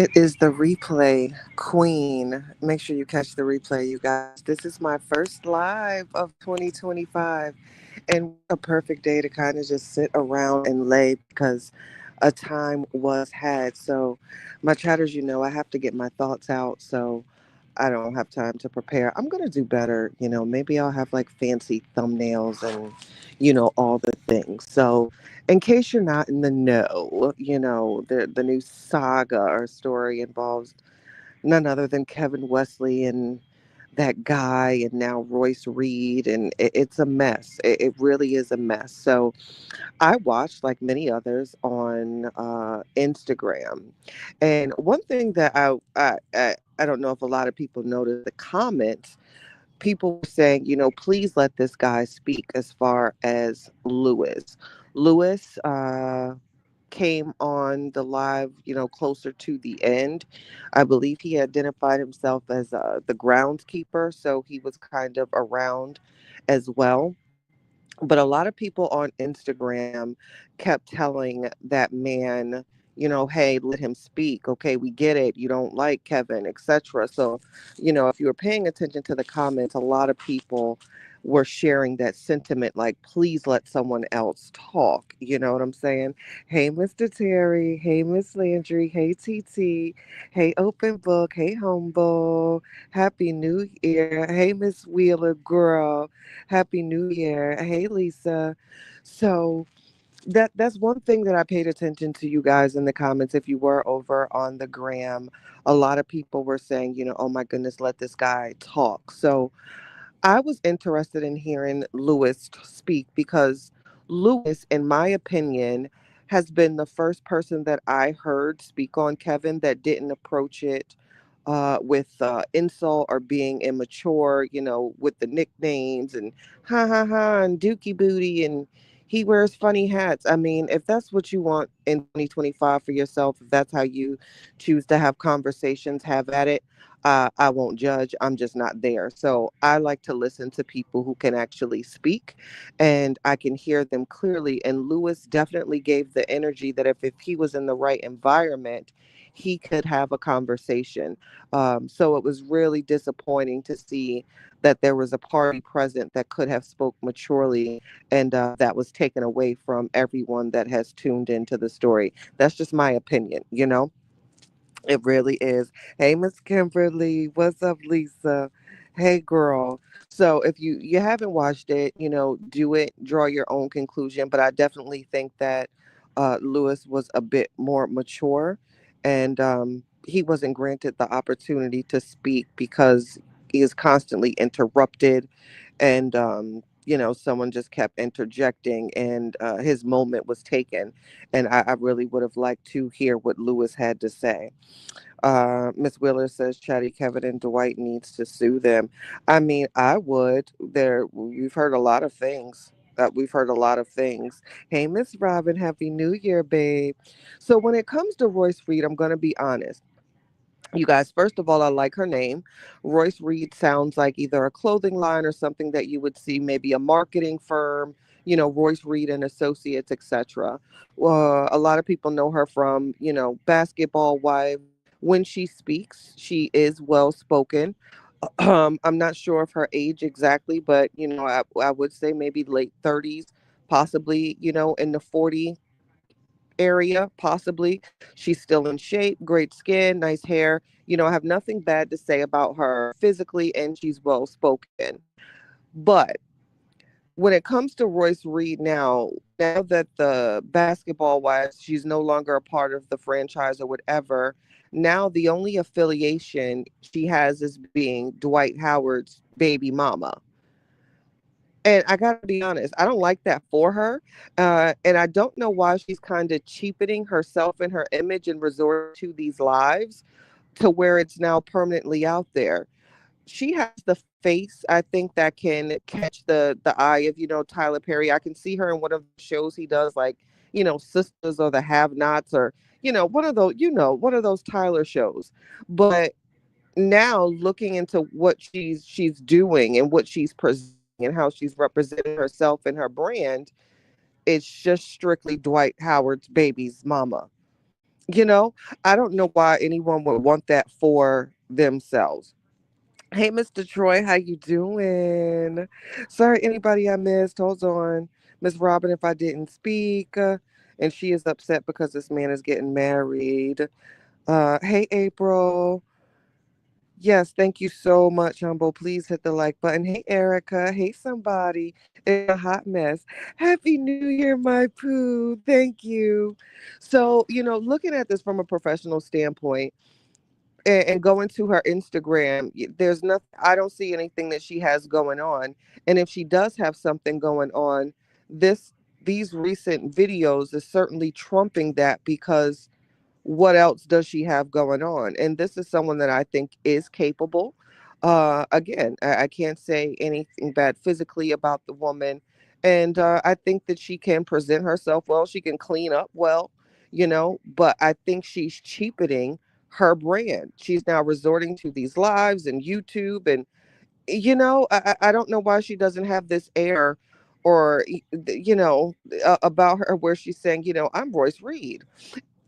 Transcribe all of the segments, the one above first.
It is the replay queen. Make sure you catch the replay, you guys. This is my first live of 2025. And what a perfect day to kind of just sit around and lay because a time was had. So, my chatters, I have to get my thoughts out. So, I don't have time to prepare. I'm going to do better. Maybe I'll have like fancy thumbnails and, all the things. So, in case you're not in the know, the new saga or story involves none other than Kevin Wesley and that guy, and now Royce Reed, and it's a mess. It really is a mess. So I watched, like many others, on Instagram, and one thing that I don't know if a lot of people noticed the comments. People were saying, please let this guy speak as far as Lewis. Lewis came on the live, closer to the end. I believe he identified himself as the groundskeeper, so he was kind of around as well. But a lot of people on Instagram kept telling that man, hey, let him speak. Okay, we get it. You don't like Kevin, etc. So, if you were paying attention to the comments, a lot of people were sharing that sentiment like, please let someone else talk. You know what I'm saying? Hey, Mr. Terry. Hey, Miss Landry. Hey, TT. Hey, Open Book. Hey, Humble. Happy New Year. Hey, Miss Wheeler, girl. Happy New Year. Hey, Lisa. So that's one thing that I paid attention to, you guys, in the comments. If you were over on the gram, a lot of people were saying, oh my goodness, let this guy talk. So I was interested in hearing Lewis speak because Lewis, in my opinion, has been the first person that I heard speak on Kevin that didn't approach it with insult or being immature, with the nicknames and ha ha ha and dookie booty and he wears funny hats. I mean, if that's what you want in 2025 for yourself, if that's how you choose to have conversations, have at it. I won't judge. I'm just not there. So I like to listen to people who can actually speak and I can hear them clearly. And Lewis definitely gave the energy that if he was in the right environment, he could have a conversation. So it was really disappointing to see that there was a party present that could have spoke maturely, and that was taken away from everyone that has tuned into the story. That's just my opinion, It really is. Hey, Miss Kimberly, what's up, Lisa? Hey, girl. So if you haven't watched it, do it, draw your own conclusion. But I definitely think that Lewis was a bit more mature, and he wasn't granted the opportunity to speak because he is constantly interrupted, and someone just kept interjecting, and his moment was taken. And I really would have liked to hear what Lewis had to say. Miss Wheeler says Chatty Kevin and Dwight needs to sue them. I mean, I would. You've heard a lot of things. We've heard a lot of things. Hey, Miss Robin, Happy New Year, babe. So when it comes to Royce Reed, I'm gonna be honest. You guys, first of all, I like her name. Royce Reed sounds like either a clothing line or something that you would see, maybe a marketing firm, Royce Reed and Associates, etc. A lot of people know her from, Basketball Wives. When she speaks, she is well spoken. I'm not sure of her age exactly, but, I would say maybe late 30s, possibly, in the 40 area, possibly. She's still in shape, great skin, nice hair. I have nothing bad to say about her physically, and she's well spoken. But when it comes to Royce Reed now that the Basketball Wives, she's no longer a part of the franchise or whatever. Now the only affiliation she has is being Dwight Howard's baby mama. And I gotta be honest, I don't like that for her. And I don't know why she's kind of cheapening herself and her image and resorting to these lives to where it's now permanently out there. She has the face, I think, that can catch the eye of, Tyler Perry. I can see her in one of the shows he does, like, Sisters or the Have Nots, or, one of those Tyler shows. But now looking into what she's doing and what she's presenting and how she's representing herself and her brand, it's just strictly Dwight Howard's baby's mama. You know, I don't know why anyone would want that for themselves. Hey, Mr. Troy, how you doing? Sorry, anybody I missed. Hold on, Miss Robin, if I didn't speak, and she is upset because this man is getting married. Hey, April. Yes, thank you so much, Humble. Please hit the like button. Hey, Erica. Hey, somebody. It's a hot mess. Happy New Year, my poo. Thank you. So, looking at this from a professional standpoint, and going to her Instagram, there's nothing, I don't see anything that she has going on. And if she does have something going on, this these recent videos is certainly trumping that, because what else does she have going on? And this is someone that I think is capable. Again, I can't say anything bad physically about the woman. And I think that she can present herself well. She can clean up well, but I think she's cheapening her brand. She's now resorting to these lives and YouTube. And, I don't know why she doesn't have this air, or, about her, where she's saying, I'm Royce Reed.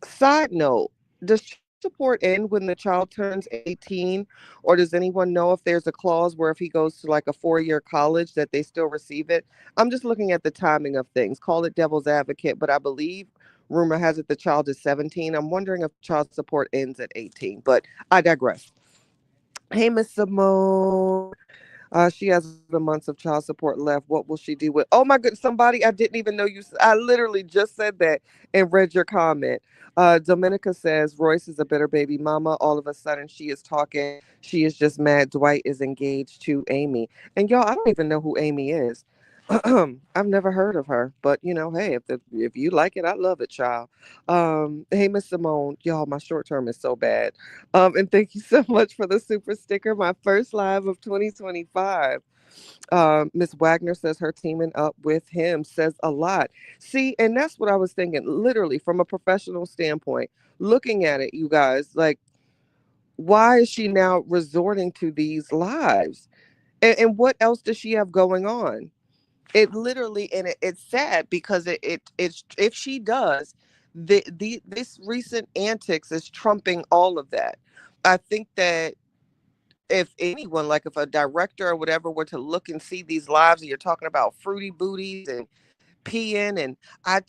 Side note, does child support end when the child turns 18? Or does anyone know if there's a clause where if he goes to like a 4-year college that they still receive it? I'm just looking at the timing of things. Call it devil's advocate, but I believe rumor has it the child is 17. I'm wondering if child support ends at 18, but I digress. Hey, Miss Simone. She has 11 months of child support left. What will she do with? Oh my goodness, somebody I didn't even know you. I literally just said that and read your comment. Dominica says Royce is a bitter baby mama. All of a sudden, she is talking. She is just mad. Dwight is engaged to Amy, and y'all, I don't even know who Amy is. I've never heard of her, but hey, if you like it, I love it, child. Hey, Miss Simone, y'all, my short term is so bad. And thank you so much for the super sticker. My first live of 2025. Miss Wagner says her teaming up with him says a lot. See, and that's what I was thinking, literally from a professional standpoint, looking at it, you guys, like, why is she now resorting to these lives? And what else does she have going on? It literally, and it's sad because it's, if she does, this recent antics is trumping all of that. I think that if anyone, like if a director or whatever were to look and see these lives, and you're talking about fruity booties and peeing, and I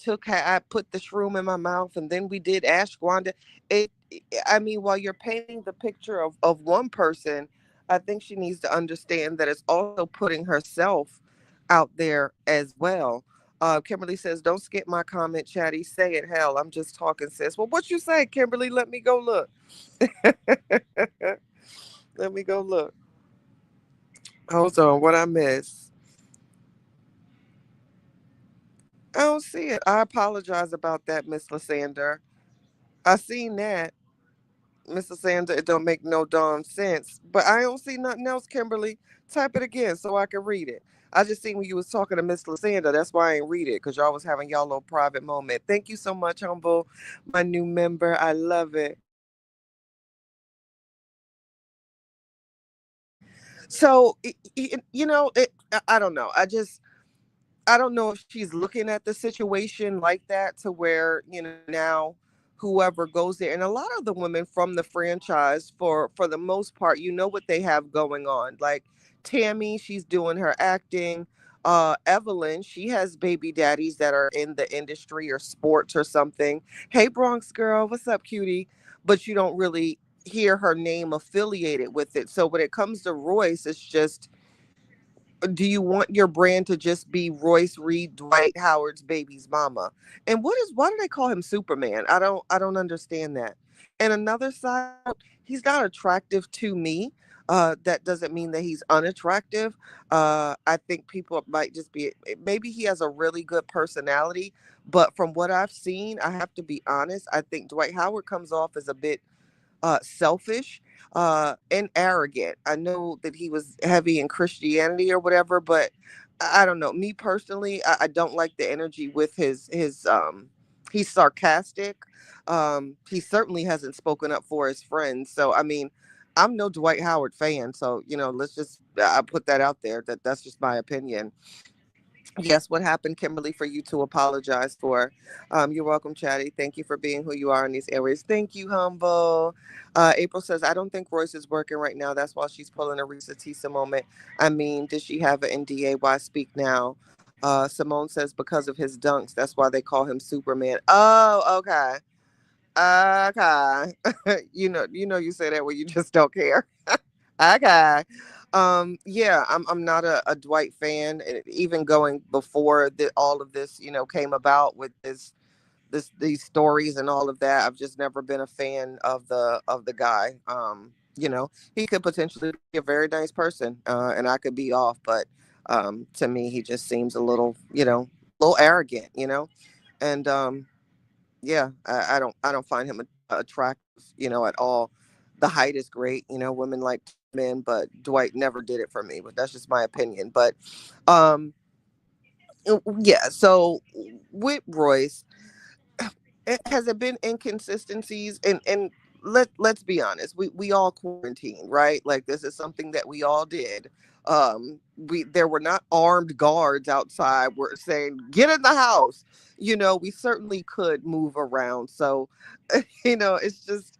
put the shroom in my mouth, and then we did ashwagandha. I mean, while you're painting the picture of one person, I think she needs to understand that it's also putting herself out there as well. Kimberly says, "Don't skip my comment, Chatty. Say it, hell. I'm just talking, sis." Well, what you say, Kimberly? Let me go look. Let me go look. Hold on, what I miss? I don't see it. I apologize about that, Miss Lysander. I seen that, Miss Lysander. It don't make no darn sense. But I don't see nothing else, Kimberly. Type it again so I can read it. I just seen when you was talking to Miss Lysander. That's why I ain't read it, because y'all was having y'all little private moment. Thank you so much, Humble, my new member. I love it. So, I don't know. I don't know if she's looking at the situation like that, to where, now whoever goes there, and a lot of the women from the franchise, for the most part, what they have going on. Like Tammy, she's doing her acting. Evelyn, she has baby daddies that are in the industry or sports or something. Hey, Bronx girl, what's up, cutie? But you don't really hear her name affiliated with it. So when it comes to Royce, it's just, do you want your brand to just be Royce Reed, Dwight Howard's baby's mama? And why do they call him Superman? I don't understand that. And another side note, he's not attractive to me. That doesn't mean that he's unattractive. I think people might just be, maybe he has a really good personality, but from what I've seen, I have to be honest, I think Dwight Howard comes off as a bit selfish, and arrogant. I know that he was heavy in Christianity or whatever, but I don't know. Me personally, I don't like the energy with his. He's sarcastic. He certainly hasn't spoken up for his friends. So I mean, I'm no Dwight Howard fan. So let's just, I put that out there. That's just my opinion. Yes, what happened, Kimberly, for you to apologize for? You're welcome, Chatty. Thank you for being who you are in these areas. Thank you, Humble. April says, I don't think Royce is working right now. That's why she's pulling a Risa Tisa moment. I mean, did she have an NDA? Why speak now? Simone says, because of his dunks. That's why they call him Superman. Oh, okay. Okay. You say that when you just don't care. Okay. Yeah, I'm not a Dwight fan. Even going before all of this, came about with these stories and all of that. I've just never been a fan of the guy. He could potentially be a very nice person, and I could be off, but to me, he just seems a little arrogant, and yeah, I don't find him attractive, at all. The height is great, women like men, but Dwight never did it for me. But that's just my opinion. But um, yeah. So with Royce, has it been inconsistencies? And let's be honest, we all quarantine, right? Like this is something that we all did. We There were not armed guards outside were saying get in the house. We certainly could move around. So it's just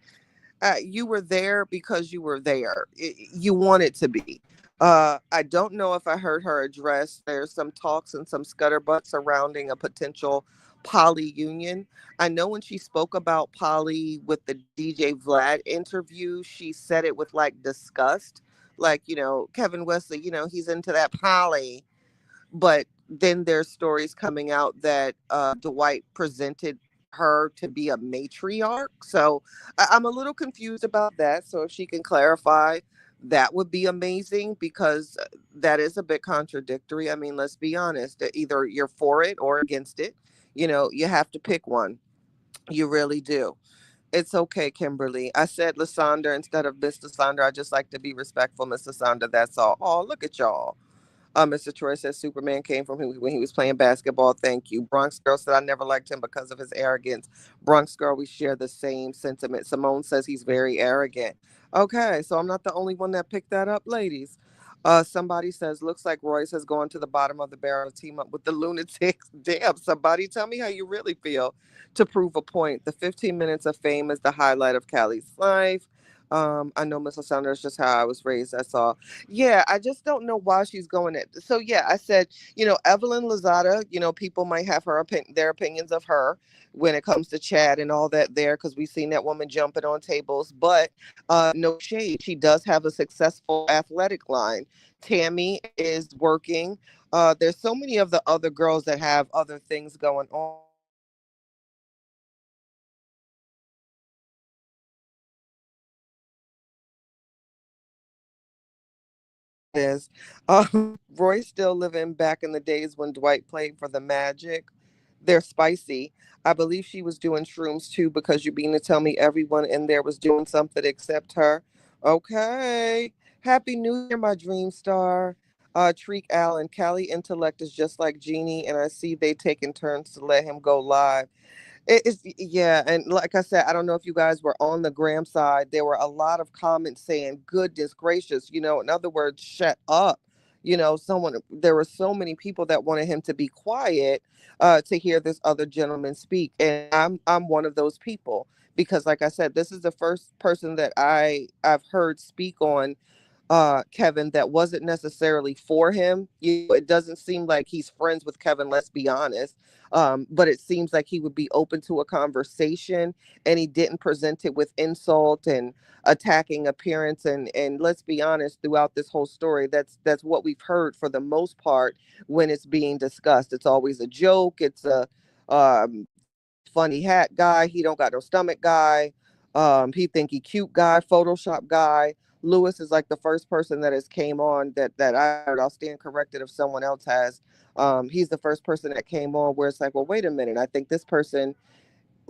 you were there because you were there. You wanted to be. I don't know if I heard her address. There's some talks and some scutterbutt surrounding a potential poly union. I know when she spoke about poly with the DJ Vlad interview, she said it with like disgust. Like, Kevin Wesley, he's into that poly, but then there's stories coming out that Dwight presented her to be a matriarch. So I'm a little confused about that. So if she can clarify, that would be amazing because that is a bit contradictory. I mean, let's be honest. Either you're for it or against it. You have to pick one. You really do. It's okay, Kimberly. I said Lysandra instead of Miss Lysandra. I just like to be respectful, Miss Lysandra. That's all. Oh, look at y'all. Mr. Troy says Superman came from him when he was playing basketball. Thank you. Bronx Girl said I never liked him because of his arrogance. Bronx Girl, we share the same sentiment. Simone says he's very arrogant. Okay, so I'm not the only one that picked that up, ladies. Somebody says looks like Royce has gone to the bottom of the barrel to team up with the lunatics. Damn, somebody tell me how you really feel to prove a point. The 15 minutes of fame is the highlight of Callie's life. I know Miss Lasandra is just how I was raised. That's all. Yeah, I just don't know why she's going it. So yeah, I said, Evelyn Lozada, people might have their opinions of her when it comes to Chad and all that there, because we've seen that woman jumping on tables. But no shade, she does have a successful athletic line. Tammy is working. There's so many of the other girls that have other things going on. Is Roy still living back in the days when Dwight played for the Magic? They're spicy. I believe she was doing shrooms too because you being to tell me everyone in there was doing something except her. Okay. Happy New Year, my dream star. Treek Allen. Callie intellect is just like Jeannie, and I see they taking turns to let him go live. It's yeah, and like I said, I don't know if you guys were on the gram side. There were a lot of comments saying, "Goodness gracious," in other words, shut up. There were so many people that wanted him to be quiet to hear this other gentleman speak, and I'm one of those people because, like I said, this is the first person that I've heard speak on Kevin that wasn't necessarily for him. It doesn't seem like he's friends with Kevin, let's be honest. But it seems like he would be open to a conversation and he didn't present it with insult and attacking appearance and let's be honest, throughout this whole story, that's what we've heard for the most part when it's being discussed. It's always a joke, it's a funny hat guy, he don't got no stomach guy, he think he cute guy, Photoshop guy. Lewis is like the first person that has came on that I heard. I'll stand corrected if someone else has. He's the first person that came on where it's like, well, wait a minute. I think this person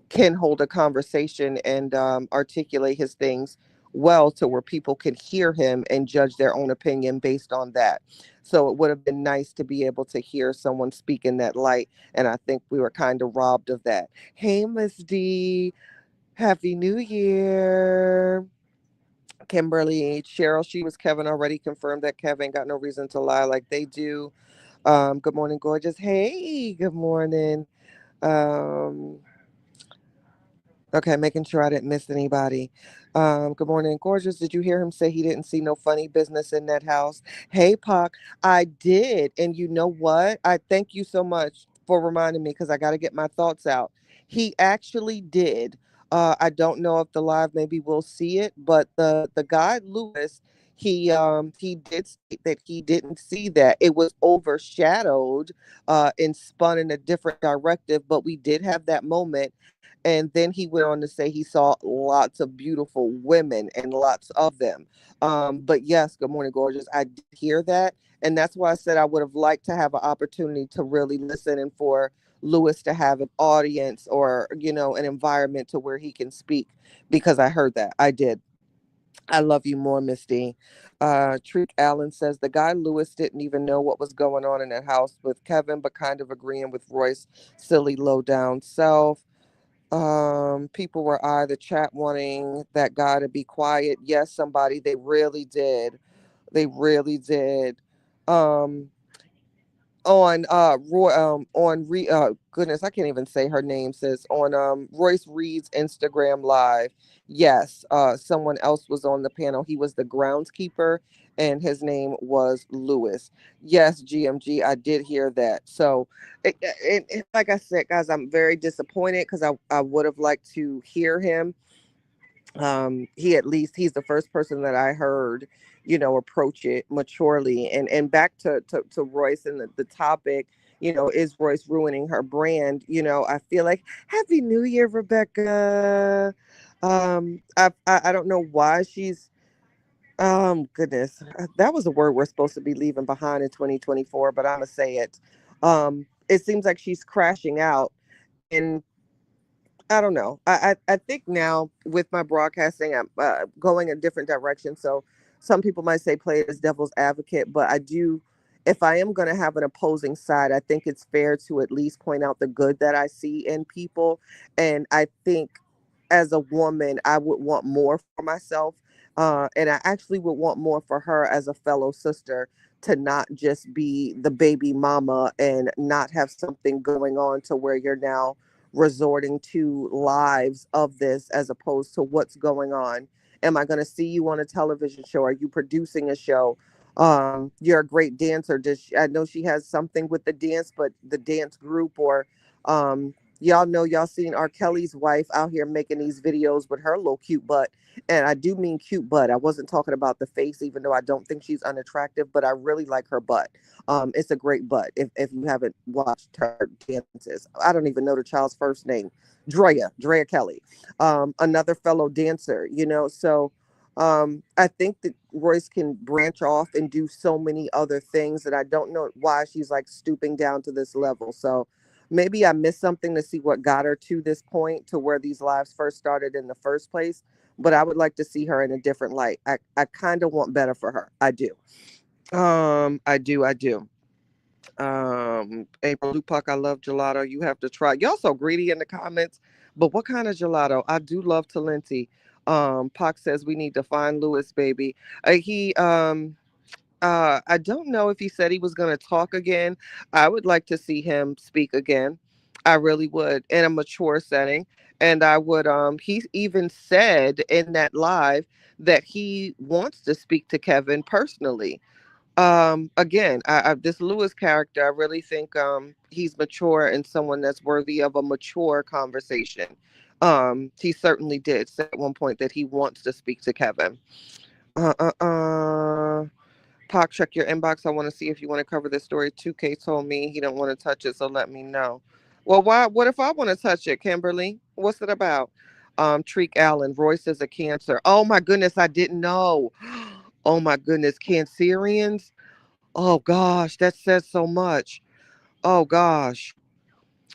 can hold a conversation and articulate his things well to where people can hear him and judge their own opinion based on that. So it would have been nice to be able to hear someone speak in that light. And I think we were kind of robbed of that. Hey, Miss D. Happy New Year. Kimberly, Cheryl, she was Kevin already confirmed that Kevin got no reason to lie like they do. Good morning, gorgeous. Hey, good morning. Um, Okay, making sure I didn't miss anybody. Good morning, gorgeous. Did you hear him say he didn't see no funny business in that house? Hey, Pac, I did. And you know what? I thank you so much for reminding me because I got to get my thoughts out. He actually did. I don't know if the live maybe we'll see it, but the guy Lewis, he did state that he didn't see that. It was overshadowed and spun in a different directive, but we did have that moment, and then he went on to say he saw lots of beautiful women and lots of them. But yes, good morning, gorgeous. I did hear that. And that's why I said I would have liked to have an opportunity to really listen and for Lewis to have an audience or, an environment to where he can speak because I heard that. I did. I love you more, Misty. Treek Allen says the guy Lewis didn't even know what was going on in that house with Kevin, but kind of agreeing with Royce, silly low down self. People were the chat wanting that guy to be quiet. Yes, somebody, they really did. They really did. Um, on Roy on re goodness, I can't even say her name, sis, on Royce Reed's Instagram live. Yes, someone else was on the panel. He was the groundskeeper and his name was Lewis. Yes, GMG, I did hear that. So like I said, guys, I'm very disappointed because I would have liked to hear him. He, at least he's the first person that I heard, approach it maturely. And back to Royce and the topic, is Royce ruining her brand? I feel like Happy New Year, Rebecca. I don't know why she's goodness, that was a word we're supposed to be leaving behind in 2024, but I'm gonna say it. It seems like she's crashing out, and I don't know. I think now with my broadcasting, I'm going a different direction. So some people might say play it as devil's advocate, but I do. If I am going to have an opposing side, I think it's fair to at least point out the good that I see in people. And I think as a woman, I would want more for myself. And I actually would want more for her as a fellow sister to not just be the baby mama and not have something going on to where you're now resorting to lives of this as opposed to what's going on. Am I going to see you on a television show? Are you producing a show? You're a great dancer. I know she has something with the dance, but the dance group or y'all know, y'all seen R. Kelly's wife out here making these videos with her little cute butt. And I do mean cute butt. I wasn't talking about the face, even though I don't think she's unattractive, but I really like her butt. It's a great butt. If you haven't watched her dances, I don't even know the child's first name. Drea Kelly, another fellow dancer, So I think that Royce can branch off and do so many other things that I don't know why she's like stooping down to this level. So maybe I missed something to see what got her to this point to where these lives first started in the first place. But I would like to see her in a different light. I kind of want better for her. I do. I do. April Lupac, I love gelato. You have to try. Y'all so greedy in the comments, but what kind of gelato? I do love Talenti. Pac says we need to find Lewis, baby. I don't know if he said he was going to talk again. I would like to see him speak again. I really would, in a mature setting. And I would, he even said in that live that he wants to speak to Kevin personally. Again, this Lewis character, I really think he's mature and someone that's worthy of a mature conversation. He certainly did say at one point that he wants to speak to Kevin. Uh, uh, uh. Pac, check your inbox. I want to see if you want to cover this story. 2K told me he don't want to touch it, so let me know. Well, why? What if I want to touch it, Kimberly? What's it about? Treek Allen, Royce is a cancer. Oh my goodness, I didn't know. Oh my goodness, Cancerians. Oh gosh, that says so much. Oh gosh.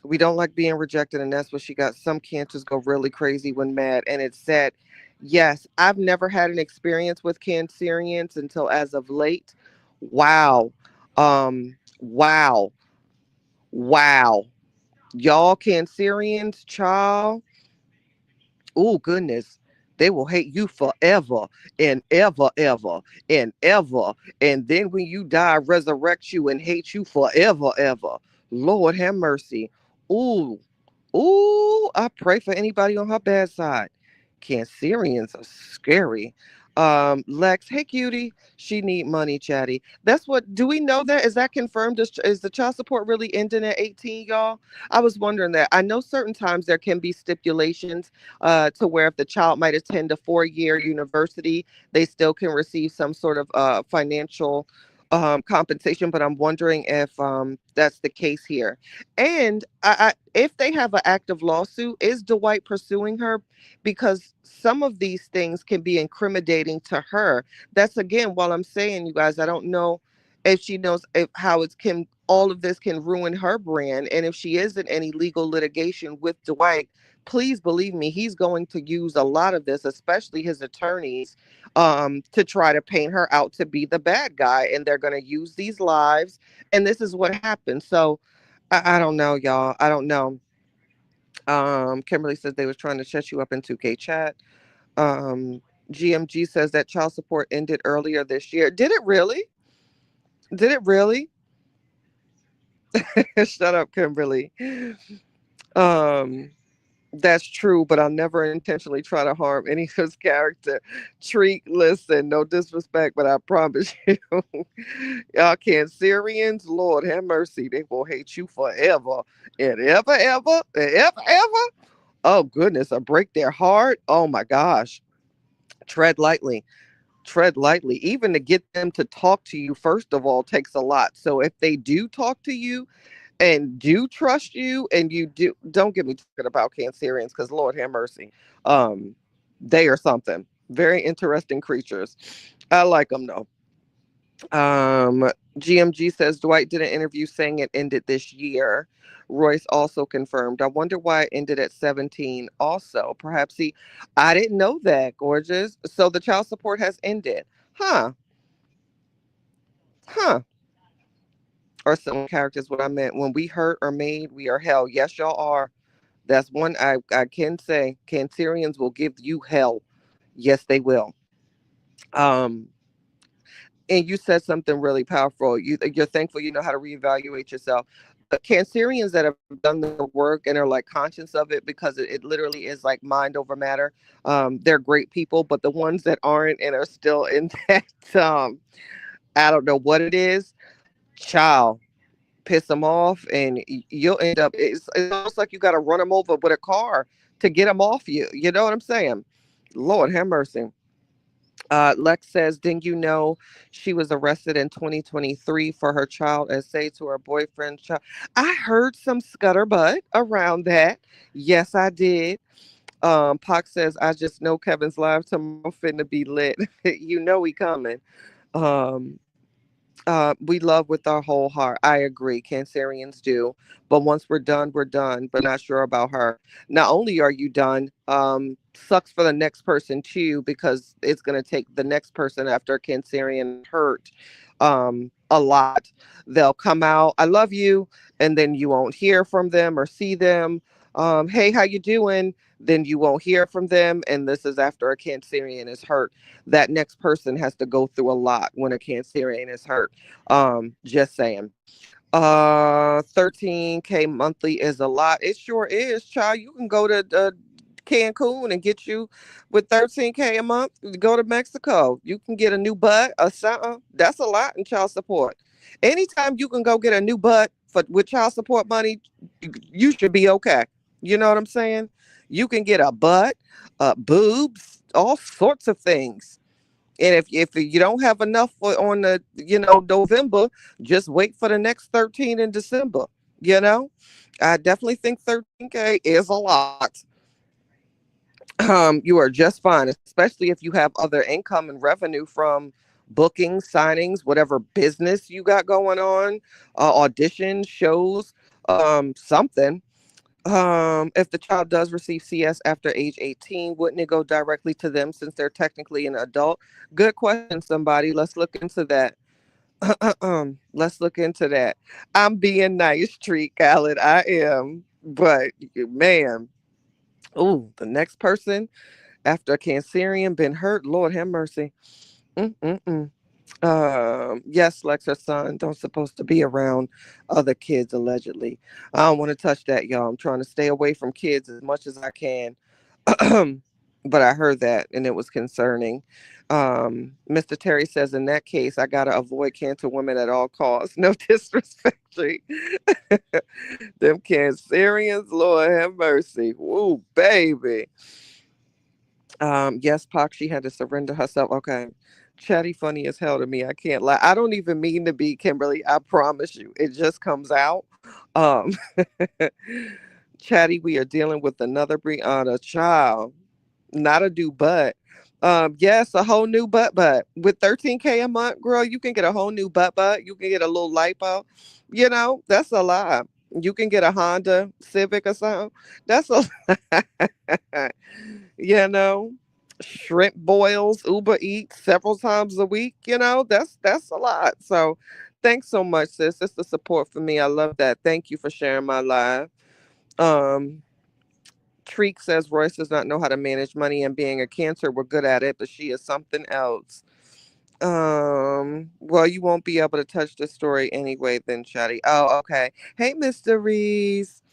We don't like being rejected, and that's what she got. Some cancers go really crazy when mad, and it's sad. Yes, I've never had an experience with Cancerians until as of late. Wow. Wow. Wow. Y'all Cancerians, child. Oh, goodness. They will hate you forever and ever, ever and ever. And then when you die, resurrect you and hate you forever, ever. Lord have mercy. Ooh, ooh, I pray for anybody on her bad side. Cancerians are scary. Lex, hey cutie, she need money, chatty. That's what. Do we know that? Is that confirmed? Is the child support really ending at 18, y'all? I was wondering that. I know certain times there can be stipulations to where if the child might attend a 4-year university, they still can receive some sort of financial compensation. But I'm wondering if that's the case here. And if they have an active lawsuit, is Dwight pursuing her? Because some of these things can be incriminating to her. That's again, while I'm saying, you guys, I don't know if she knows if how it's can all of this can ruin her brand. And if she is in any legal litigation with Dwight, please believe me, he's going to use a lot of this, especially his attorneys, to try to paint her out to be the bad guy. And they're going to use these lives. And this is what happens. So I don't know, y'all. I don't know. Kimberly says they was trying to shut you up in 2K chat. Um, GMG says that child support ended earlier this year. Did it really? Did it really? Shut up, Kimberly. Um, that's true, but I'll never intentionally try to harm any of his character. Treat, listen, no disrespect, but I promise you, y'all Cancerians, Lord have mercy, they will hate you forever and ever, ever, and ever, ever. Oh goodness, I break their heart. Oh my gosh. Tread lightly. Tread lightly. Even to get them to talk to you, first of all, takes a lot. So if they do talk to you and do trust you, and you do, don't get me talking about Cancerians, because Lord have mercy. Um, they are something. Very interesting creatures. I like them though. GMG says Dwight did an interview saying it ended this year. Royce also confirmed. I wonder why it ended at 17. Also, perhaps I didn't know that, gorgeous. So the child support has ended. Huh, huh. Or some characters, what I meant. When we hurt or made, we are hell. Yes, y'all are. That's one I can say. Cancerians will give you hell. Yes, they will. Um, and you said something really powerful. You're thankful you know how to reevaluate yourself. But Cancerians that have done the work and are like conscious of it, because it literally is like mind over matter. They're great people, but the ones that aren't and are still in that, I don't know what it is, child, piss them off, and you'll end up. It's almost like you got to run them over with a car to get them off you. You know what I'm saying? Lord have mercy. Lex says, didn't you know she was arrested in 2023 for her child essay to her boyfriend's child? I heard some scutterbutt around that. Yes, I did. Pac says, I just know Kevin's live tomorrow finna be lit. You know he coming. Um, we love with our whole heart. I agree. Cancerians do. But once we're done, we're done. But not sure about her. Not only are you done, sucks for the next person too, because it's going to take the next person after a Cancerian is hurt a lot. They'll come out, I love you, and then you won't hear from them or see them. Hey, how you doing? Then you won't hear from them. And this is after a Cancerian is hurt. That next person has to go through a lot when a Cancerian is hurt. Just saying. 13K monthly is a lot. It sure is, child. You can go to Cancun and get you with 13K a month. Go to Mexico. You can get a new butt or something. That's a lot in child support. Anytime you can go get a new butt for with child support money, you should be okay. You know what I'm saying? You can get a butt, boobs, all sorts of things. And if you don't have enough on the November, just wait for the next 13 in December. You know, I definitely think 13K is a lot. You are just fine, especially if you have other income and revenue from bookings, signings, whatever business you got going on, auditions, shows, something. If the child does receive CS after age 18, wouldn't it go directly to them since they're technically an adult? Good question, somebody. Let's look into that. Let's look into that. I'm being nice, Treat Khaled. I am. But man, oh, the next person After a Cancerian been hurt, Lord have mercy. Mm-mm-mm. Yes, Lex, her son don't supposed to be around other kids allegedly. I don't want to touch that, y'all. I'm trying to stay away from kids as much as I can. But I heard that and it was concerning. Mr. Terry says in that case, I gotta avoid cancer women at all costs. No disrespect, G. Them Cancerians, Lord have mercy. Woo, baby. Yes, Pac, she had to surrender herself. Okay. Chatty funny as hell to me. I can't lie. I don't even mean to be, Kimberly. I promise you. It just comes out. Um Chatty, we are dealing with another Brianna child. Not a do but. Yes, a whole new butt. With 13K a month, girl, you can get a whole new butt. You can get a little lipo. That's a lie. You can get a Honda Civic or something. That's a you know, shrimp boils, Uber Eats several times a week, that's a lot. So thanks so much, sis. It's the support for me. I love that. Thank you for sharing my live. Um Treek says Royce does not know how to manage money and being a cancer, we're good at it, but she is something else. Well, you won't be able to touch the story anyway, then, Chatty. Oh, okay. Hey, Mr. Reese.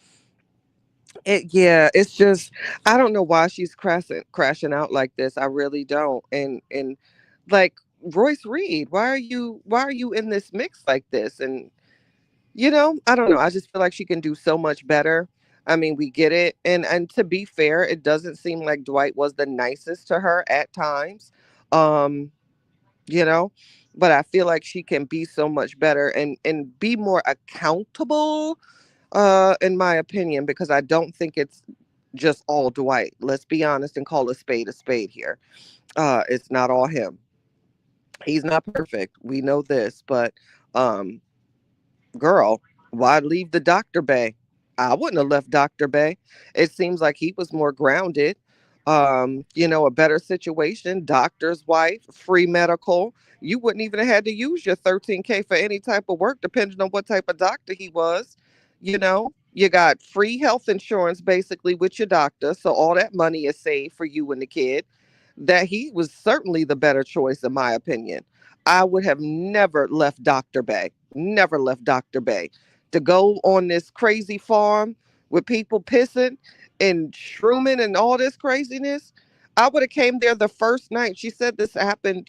Yeah, it's just I don't know why she's crashing out like this. I really don't. And like Royce Reed, why are you in this mix like this? And I don't know. I just feel like she can do so much better. I mean, we get it. And to be fair, it doesn't seem like Dwight was the nicest to her at times. Um, you know, but I feel like she can be so much better and be more accountable in my opinion, because I don't think it's just all Dwight. Let's be honest and call a spade here. It's not all him. He's not perfect. We know this, but um girl, why leave the Dr. Bay? I wouldn't have left Dr. Bay. It seems like he was more grounded. A better situation, doctor's wife, free medical. You wouldn't even have had to use your 13K for any type of work, depending on what type of doctor he was. You got free health insurance basically with your doctor. So all that money is saved for you and the kid. That he was certainly the better choice, in my opinion. I would have never left Dr. Bay, never left Dr. Bay to go on this crazy farm with people pissing and shrooming and all this craziness. I would have came there the first night. She said this happened,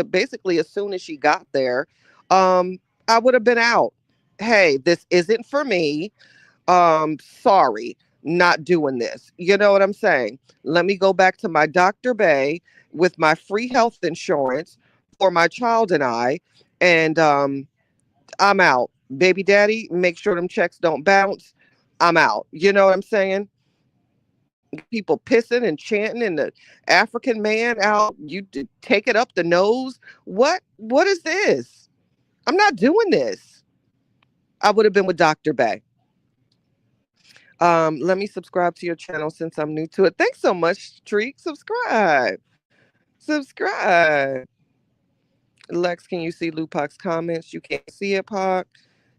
basically as soon as she got there. I would have been out. Hey, this isn't for me. Sorry, not doing this. You know what I'm saying? Let me go back to my Dr. Bay with my free health insurance for my child and I, and I'm out. Baby daddy, make sure them checks don't bounce. I'm out. You know what I'm saying? Got people pissing and chanting, and the African man out. Take it up the nose. What is this? I'm not doing this. I would have been with Dr. Bay. Let me subscribe to your channel since I'm new to it. Thanks so much, Treek. Subscribe. Subscribe. Lex, can you see Lupac's comments? You can't see it, Pac.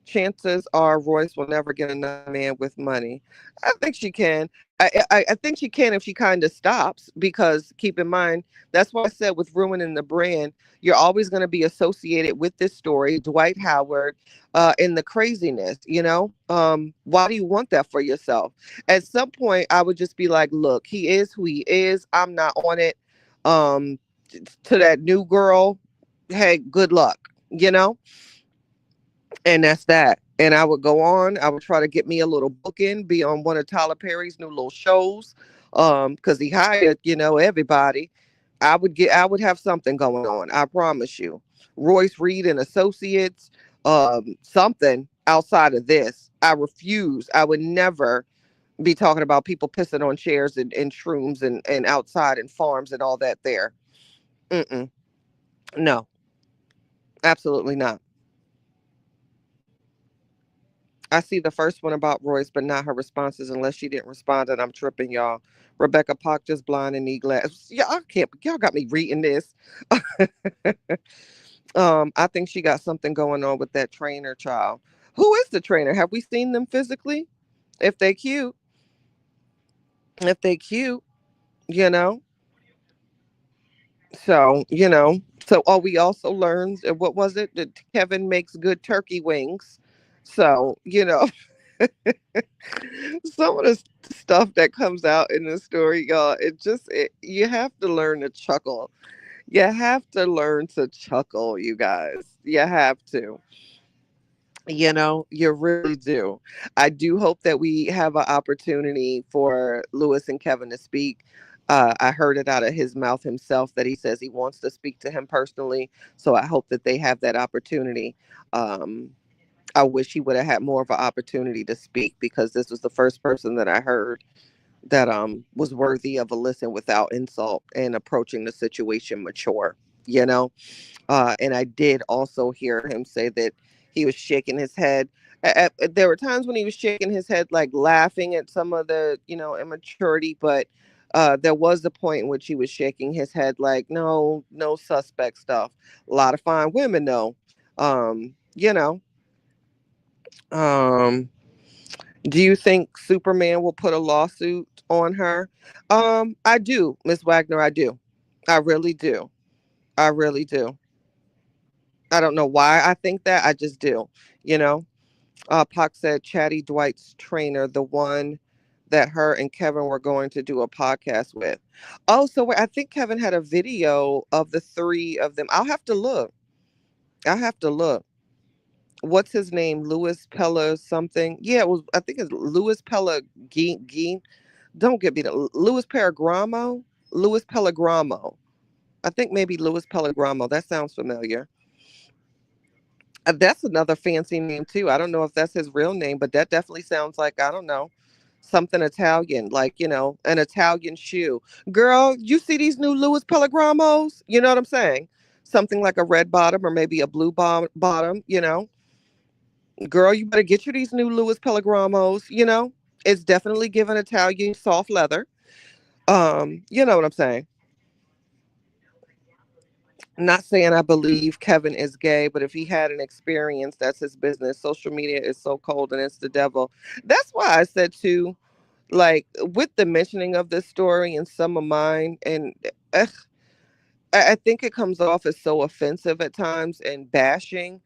Chances are Royce will never get another man with money. I think she can. I think she can if she kind of stops, because keep in mind, that's why I said with ruining the brand, you're always going to be associated with this story, Dwight Howard, and the craziness, why do you want that for yourself? At some point, I would just be like, look, he is who he is. I'm not on it. Um, to that new girl, hey, good luck, you know? And that's that. And I would go on, I would try to get me a little booking, be on one of Tyler Perry's new little shows. Because he hired, everybody. I would have something going on, I promise you. Royce Reed and Associates, something outside of this. I refuse. I would never be talking about people pissing on chairs and shrooms and outside and farms and all that there. Mm-mm. No, absolutely not. I see the first one about Royce, but not her responses unless she didn't respond, and I'm tripping, y'all. Rebecca Park just blind and need glass. Yeah, I can't. Y'all got me reading this. I think she got something going on with that trainer child. Who is the trainer? Have we seen them physically? If they cute, if they cute, you know. So, so we also learned, what was it? That Kevin makes good turkey wings. So, some of the stuff that comes out in the story, y'all, you have to learn to chuckle. You have to learn to chuckle, you guys. You have to. You really do. I do hope that we have an opportunity for Lewis and Kevin to speak. I heard it out of his mouth himself that he says he wants to speak to him personally. So I hope that they have that opportunity. Um, I wish he would have had more of an opportunity to speak, because this was the first person that I heard that was worthy of a listen without insult and approaching the situation mature. You know, and I did also hear him say that he was shaking his head. There were times when he was shaking his head, like laughing at some of the, immaturity, but there was a point in which he was shaking his head, like, no, no suspect stuff. A lot of fine women, though. Um, you know, um, do you think Superman will put a lawsuit on her? I do, Miss Wagner. I do. I really do. I really do. I don't know why I think that. I just do. You know, Pac said Chatty Dwight's trainer, the one that her and Kevin were going to do a podcast with. Oh, so I think Kevin had a video of the three of them. I'll have to look. I'll have to look. What's his name? Louis Pella something. Yeah, it was. I think it's Louis Pella Geen. Don't get me to Louis Paragramo. Louis Pellegramo. I think maybe Louis Pellegramo. That sounds familiar. That's another fancy name too. I don't know if that's his real name, but that definitely sounds like, I don't know, something Italian, like, an Italian shoe. Girl, you see these new Louis Pellegramos? You know what I'm saying? Something like a red bottom or maybe a blue bottom. Girl, you better get you these new Louis Pellegramos. It's definitely giving Italian soft leather. You know what I'm saying? Not saying I believe Kevin is gay, but if he had an experience, that's his business. Social media is so cold and it's the devil. That's why I said too, like with the mentioning of this story and some of mine, and ugh, I think it comes off as so offensive at times and bashing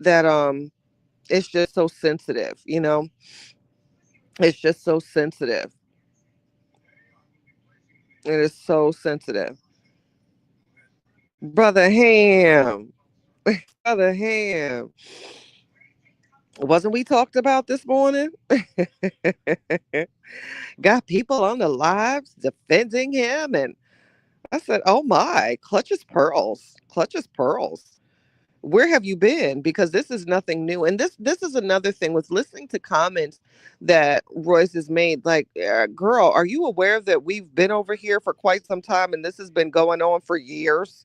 that it's just so sensitive. It's just so sensitive. It is so sensitive. Brother Ham. Brother Ham. Wasn't we talked about this morning? Got people on the lives defending him. And I said, oh my, clutches pearls, clutches pearls. Where have you been? Because this is nothing new. And this is another thing with listening to comments that Royce has made. Like, girl, are you aware that we've been over here for quite some time and this has been going on for years?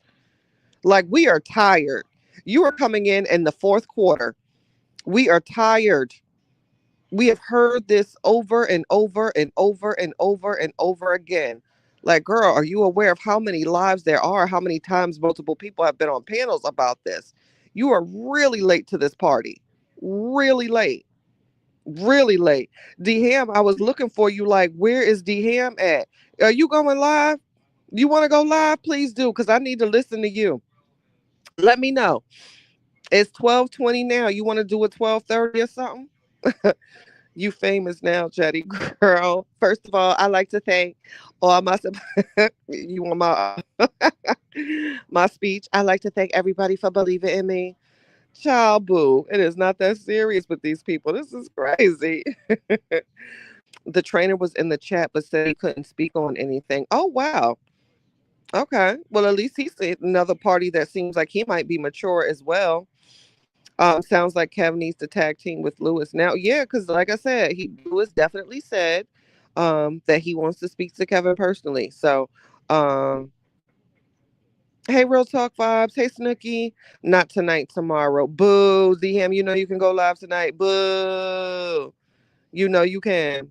Like, we are tired. You are coming in the fourth quarter. We are tired. We have heard this over and over and over and over and over again. Like, girl, are you aware of how many lives there are? How many times multiple people have been on panels about this? You are really late to this party. Really late. Really late. D Ham, I was looking for you. Like, where is D Ham at? Are you going live? You want to go live? Please do, because I need to listen to you. Let me know. It's 12:20 now. You want to do a 12:30 or something? You famous now, Jetty girl. First of all, I like to thank all my you want my my speech. I like to thank everybody for believing in me. Child boo. It is not that serious with these people. This is crazy. The trainer was in the chat but said he couldn't speak on anything. Oh wow. Okay. Well, at least he's another party that seems like he might be mature as well. Sounds like Kev needs to tag team with Lewis now. Yeah, because like I said, Lewis definitely said that he wants to speak to Kevin personally. So, um, hey, Real Talk Vibes. Hey, Snooky. Not tonight, tomorrow. Boo. DM, you know you can go live tonight. Boo. You know you can.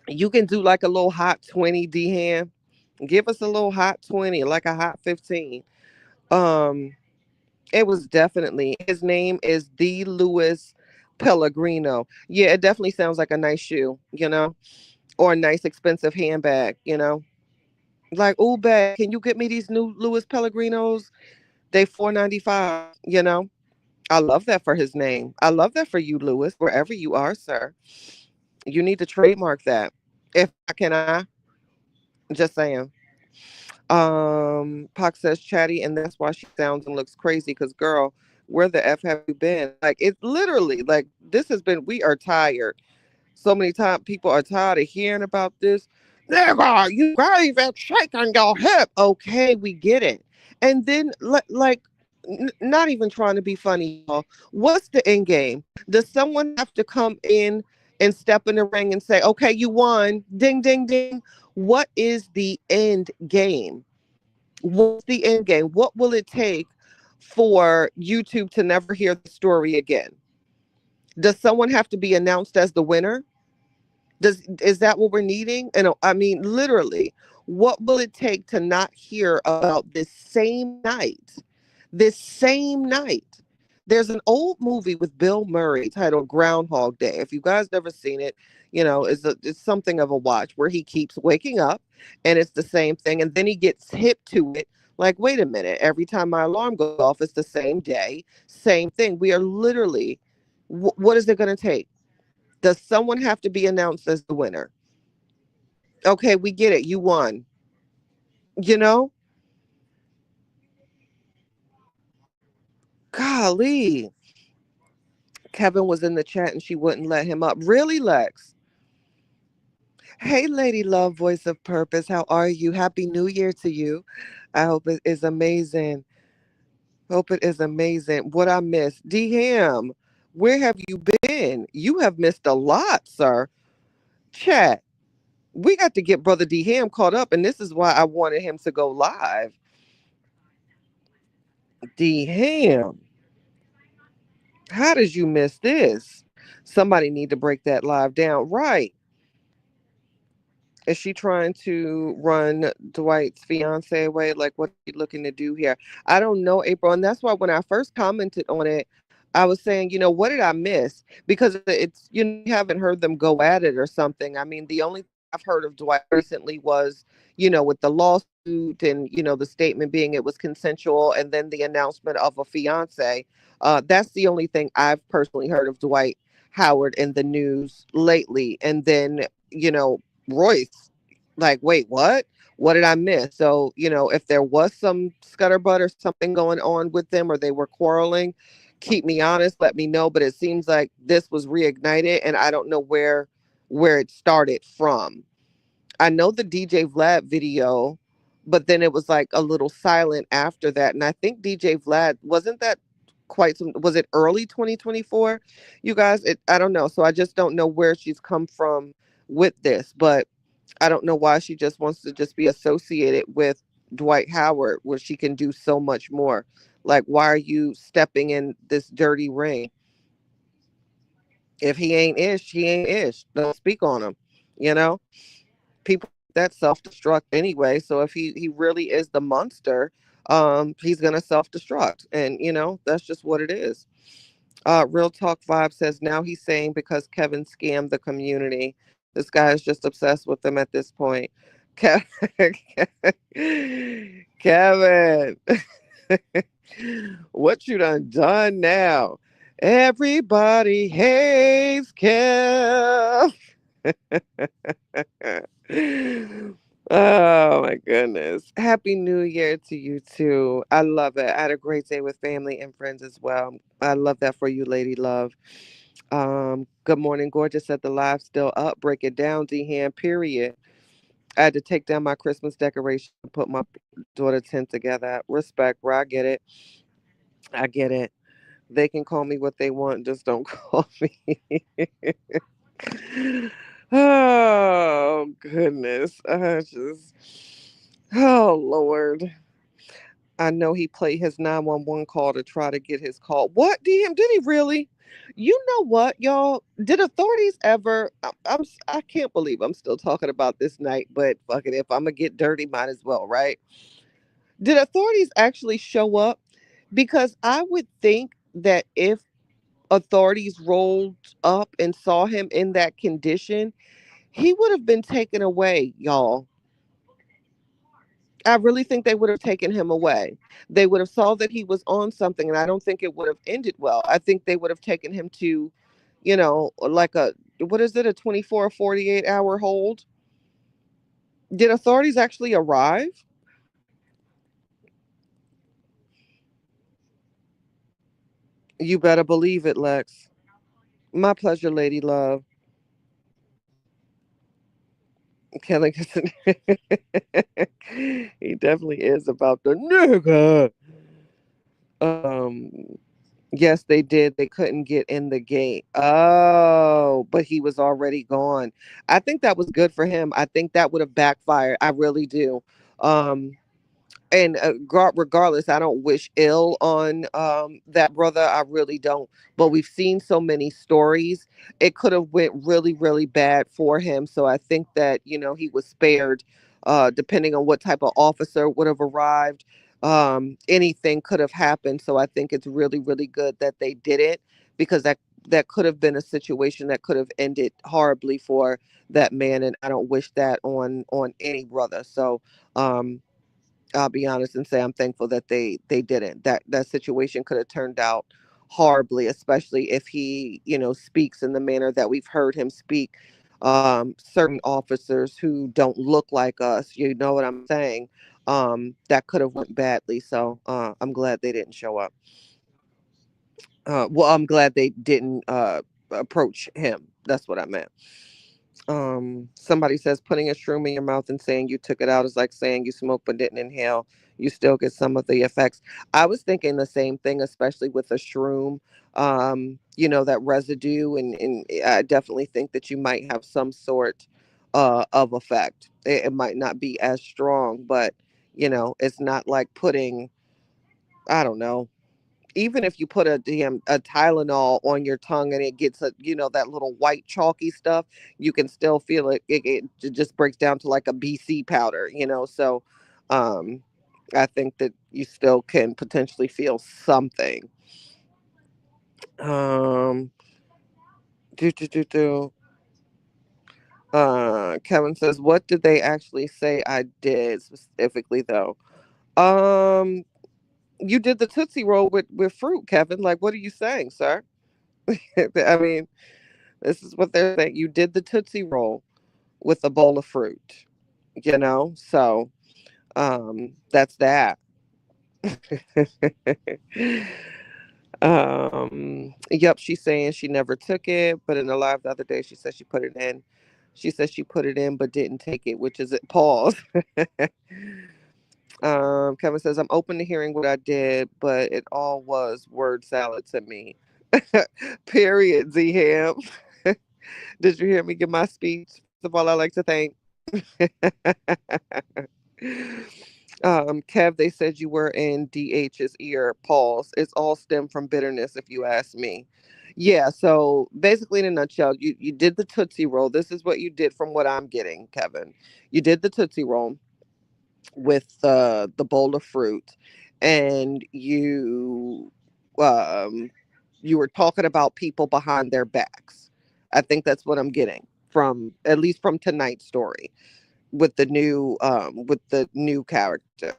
You can do like a little hot 20, DM. Give us a little hot 20, like a hot 15. Um, It was definitely, his name is the Louis Pellegrino. Yeah, it definitely sounds like a nice shoe, or a nice expensive handbag. Like, oh, babe, can you get me these new Louis Pellegrinos? They 4.95. You know, I love that for his name. I love that for you, Louis, wherever you are, sir. You need to trademark that. If I can, I just saying. Pac says chatty, and that's why she sounds and looks crazy. Cause girl, where the f have you been? Like it's literally like this has been. We are tired. So many times people are tired of hearing about this. Nigga, you gave and shaking your hip. Okay, we get it. And then like. Not even trying to be funny, y'all. What's the end game? Does someone have to come in and step in the ring and say, "Okay, you won, ding, ding, ding"? What is the end game? What's the end game? What will it take for YouTube to never hear the story again? Does someone have to be announced as the winner? Is that what we're needing? And I mean, literally, what will it take to not hear about this same night? This same night. There's an old movie with Bill Murray titled Groundhog Day. If you guys never seen it, it's something of a watch where he keeps waking up and it's the same thing, and then he gets hip to it. Like, wait a minute, every time my alarm goes off, it's the same day, same thing. We are literally, what is it going to take? Does someone have to be announced as the winner? Okay, we get it. You won. You know, golly. Kevin was in the chat and she wouldn't let him up. Really, Lex? Hey, Lady Love, Voice of Purpose. How are you? Happy New Year to you. I hope it is amazing. Hope it is amazing. What I missed. D Ham, where have you been? You have missed a lot, sir. Chat. We got to get Brother D Ham caught up, and this is why I wanted him to go live. D Ham. How did you miss this? Somebody need to break that live down. Right. Is she trying to run Dwight's fiance away? Like, what are you looking to do here? I don't know, April. And that's why when I first commented on it, I was saying, what did I miss? Because it's, you haven't heard them go at it or something. I mean, the only thing I've heard of Dwight recently was, with the lawsuit and, the statement being it was consensual and then the announcement of a fiance. That's the only thing I've personally heard of Dwight Howard in the news lately. And then, Royce, like, wait, what? What did I miss? So, if there was some scutterbutt or something going on with them or they were quarreling, keep me honest, let me know. But it seems like this was reignited and I don't know where it started from. I know the DJ Vlad video, but then it was like a little silent after that. And I think DJ Vlad wasn't that quite some, was it early 2024? You guys, I don't know. So I just don't know where she's come from with this, but I don't know why she just wants to just be associated with Dwight Howard where she can do so much more. Like, why are you stepping in this dirty ring? If he ain't ish, he ain't ish. Don't speak on him. You know, people like that self destruct anyway. So if he really is the monster, he's gonna self destruct, and that's just what it is. Real Talk Vibe says now he's saying because Kevin scammed the community. This guy is just obsessed with them at this point. Kevin, Kevin, what you done now? Everybody hates Kev. Oh my goodness. Happy New Year to you too. I love it. I had a great day with family and friends as well. I love that for you, Lady Love. Good morning, gorgeous. Said the live still up. Break it down, D hand, period. I had to take down my Christmas decoration and put my daughter tent together. Respect, bro. I get it. I get it. They can call me what they want, just don't call me. Oh goodness. Oh Lord. I know he played his 911 call to try to get his call. What? DM? Did he really? You know what, y'all? Did authorities ever? I can't believe I'm still talking about this night, but fuck it. If I'm gonna get dirty, might as well, right? Did authorities actually show up? Because I would think that if authorities rolled up and saw him in that condition, he would have been taken away, y'all. I really think they would have taken him away. They would have saw that he was on something, and I don't think it would have ended well. I think they would have taken him to, like a, what is it, a 24 or 48-hour hold? Did authorities actually arrive? You better believe it, Lex. My pleasure, lady love. Kelly, he definitely is about the nigga. Um, yes, they did. They couldn't get in the gate. Oh, but he was already gone. I think that was good for him. I think that would have backfired. I really do. Um, and regardless, I don't wish ill on that brother. I really don't. But we've seen so many stories. It could have went really, really bad for him. So I think that he was spared. Depending on what type of officer would have arrived, anything could have happened. So I think it's really, really good that they did it, because that could have been a situation that could have ended horribly for that man, and I don't wish that on any brother. So um I'll be honest and say I'm thankful that they didn't. That situation could have turned out horribly, especially if he, speaks in the manner that we've heard him speak. Certain officers who don't look like us, you know what I'm saying? That could have went badly. So I'm glad they didn't show up. Well, I'm glad they didn't approach him. That's what I meant. Somebody says putting a shroom in your mouth and saying you took it out is like saying you smoked but didn't inhale. You still get some of the effects. I was thinking the same thing, especially with a shroom. That residue, and I definitely think that you might have some sort of effect. It might not be as strong, but it's not like putting, I don't know, even if you put a Tylenol on your tongue and it gets that little white chalky stuff, you can still feel it. It just breaks down to like a BC powder, So, um, I think that you still can potentially feel something. Um, do do do do. Kevin says, "What did they actually say I did specifically though?" Um, you did the Tootsie Roll with fruit, Kevin. Like, what are you saying, sir? I mean, this is what they're saying. You did the Tootsie Roll with a bowl of fruit, So that's that. Yep, she's saying she never took it, but in the live the other day, she said she put it in. She said she put it in but didn't take it, which is it. Pause. Kevin says, I'm open to hearing what I did, but it all was word salad to me. Period, Z Ham. Did you hear me give my speech? First of all, I like to thank. Kev, they said you were in DH's ear. Pause. It's all stem from bitterness, if you ask me. Yeah, so basically, in a nutshell, you did the Tootsie Roll. This is what you did from what I'm getting, Kevin. You did the Tootsie Roll with the bowl of fruit, and um, you were talking about people behind their backs. I think that's what I'm getting from, at least from tonight's story, with the new character.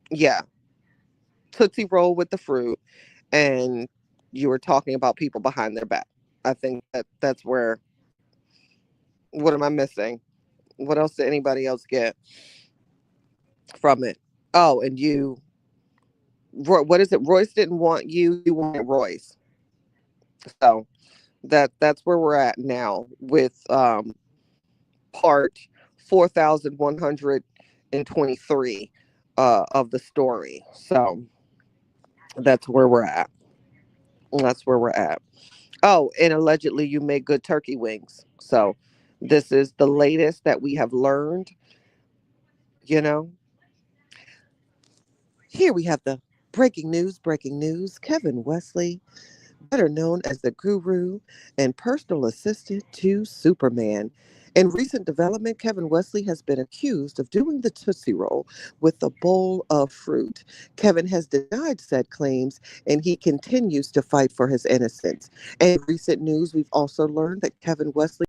Yeah, Tootsie Roll with the fruit, and you were talking about people behind their back. I think that's where. What am I missing? What else did anybody else get from it? Oh, and what is it? Royce didn't want you. You wanted Royce. So that's where we're at now with part 4123 of the story. So that's where we're at. That's where we're at. Oh, and allegedly you make good turkey wings. So this is the latest that we have learned, you know. Here we have the breaking news. Kevin Wesley, better known as the guru and personal assistant to Superman, In recent development, Kevin Wesley has been accused of doing the Tootsie Roll with a bowl of fruit. Kevin has denied said claims and he continues to fight for his innocence. And in recent news, we've also learned that Kevin Wesley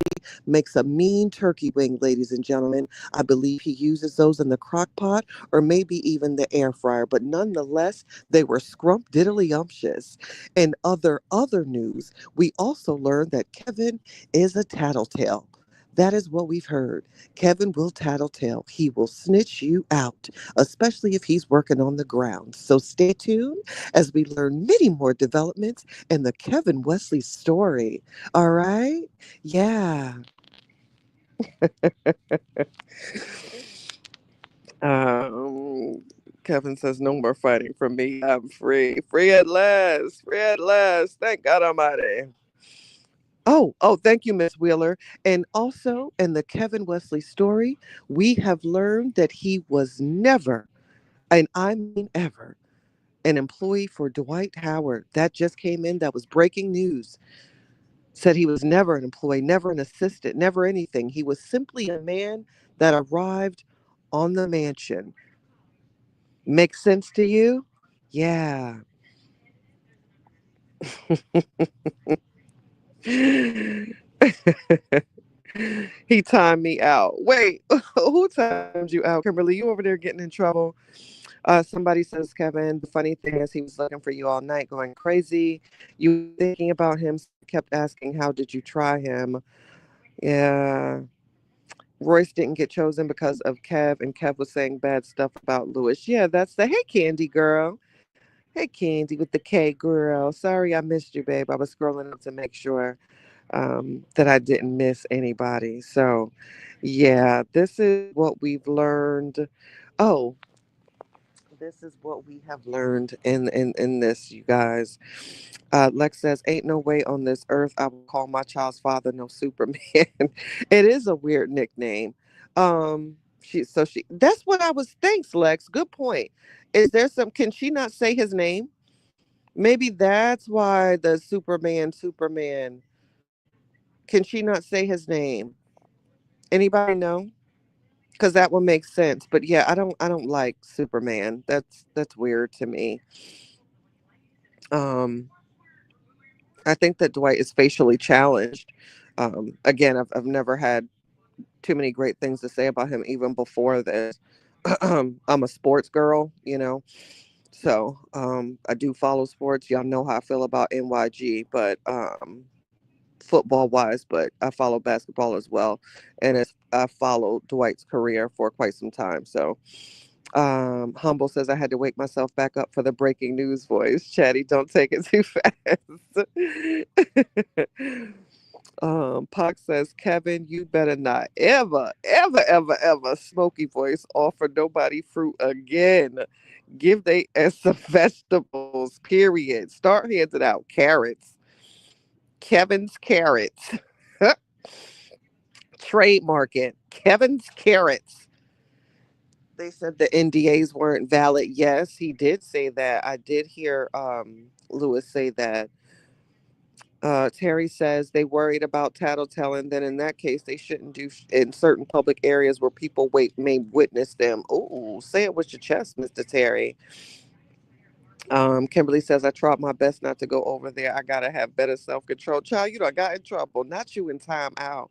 makes a mean turkey wing, ladies and gentlemen. I believe he uses those in the crock pot or maybe even the air fryer, but nonetheless, they were scrump diddly umptious. In other news, we also learned that Kevin is a tattletale. That is what we've heard. Kevin will tattletale. He will snitch you out, especially if he's working on the ground. So stay tuned as we learn many more developments in the Kevin Wesley story. All right? Yeah. Um, Kevin says, no more fighting for me. I'm free. Free at last. Free at last. Thank God Almighty. Oh, thank you, Miss Wheeler. And also, in the Kevin Wesley story, we have learned that he was never, and I mean ever, an employee for Dwight Howard. That just came in. That was breaking news. Said he was never an employee, never an assistant, never anything. He was simply a man that arrived on the mansion. Makes sense to you? Yeah. He timed me out. Wait, who timed you out, Kimberly? You over there getting in trouble? Somebody says, Kevin, the funny thing is he was looking for you all night, going crazy. You were thinking about him, so you kept asking, how did you try him? Yeah. Royce didn't get chosen because of Kev, and Kev was saying bad stuff about Lewis. Yeah, that's the hey, Candy girl. Hey, Candy with the K girl. Sorry I missed you, babe. I was scrolling up to make sure that I didn't miss anybody. So, yeah, this is what we've learned. Oh, this is what we have learned in this, you guys. Lex says, "Ain't no way on this earth I will call my child's father no Superman." It is a weird nickname. She that's what I was. Thanks, Lex. Good point. Is there some? Can she not say his name? Maybe that's why the Superman. Can she not say his name? Anybody know? Because that one makes sense. But yeah, I don't like Superman. That's weird to me. Um, I think that Dwight is facially challenged. Again, I've never had too many great things to say about him even before this. I'm a sports girl, so I do follow sports. Y'all know how I feel about NYG, but football wise, but I follow basketball as well, and I followed Dwight's career for quite some time. So Humble says I had to wake myself back up for the breaking news voice. Chatty, don't take it too fast. Pox says, Kevin, you better not ever smoky voice offer nobody fruit again. Give they as some vegetables, period. Start handing out carrots. Kevin's carrots. Trademark it. Kevin's carrots. They said the NDAs weren't valid. Yes, he did say that. I did hear Lewis say that. Terry says they worried about tattletelling. Then in that case, they shouldn't do in certain public areas where people may witness them. Oh, say it with your chest, Mr. Terry. Kimberly says I tried my best not to go over there. I gotta have better self control. Child, you know I got in trouble. Not you in time out.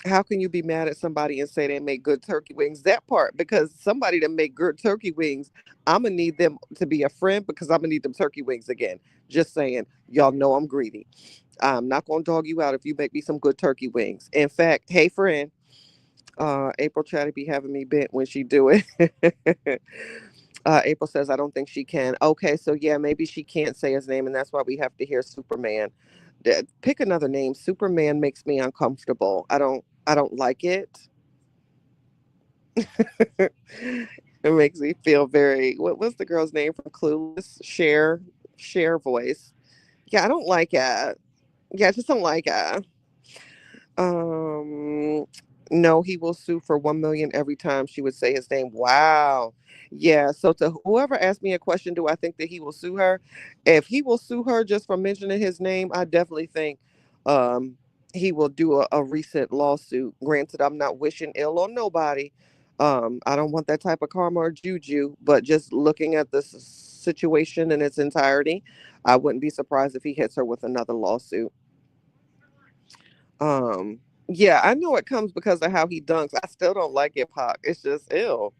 How can you be mad at somebody and say they make good turkey wings? That part, because somebody that make good turkey wings, I'm gonna need them to be a friend because I'm gonna need them turkey wings again. Just saying, y'all know I'm greedy. I'm not gonna dog you out if you make me some good turkey wings. In fact, hey friend, April try to be having me bent when she do it. April says I don't think she can. Okay, so yeah, maybe she can't say his name, and that's why we have to hear Superman. Pick another name. Superman makes me uncomfortable. I don't like it. It makes me feel very. What's the girl's name from Clueless? Cher voice. Yeah, I don't like it. Yeah, I just don't like it. Um, no, he will sue for 1 million every time she would say his name. Wow. Yeah. So to whoever asked me a question, do I think that he will sue her? If he will sue her just for mentioning his name, I definitely think um he will do a recent lawsuit. Granted, I'm not wishing ill on nobody. I don't want that type of karma or juju, but just looking at this situation in its entirety, I wouldn't be surprised if he hits her with another lawsuit. Um, yeah, I know it comes because of how he dunks. I still don't like it, Pac. It's just ill.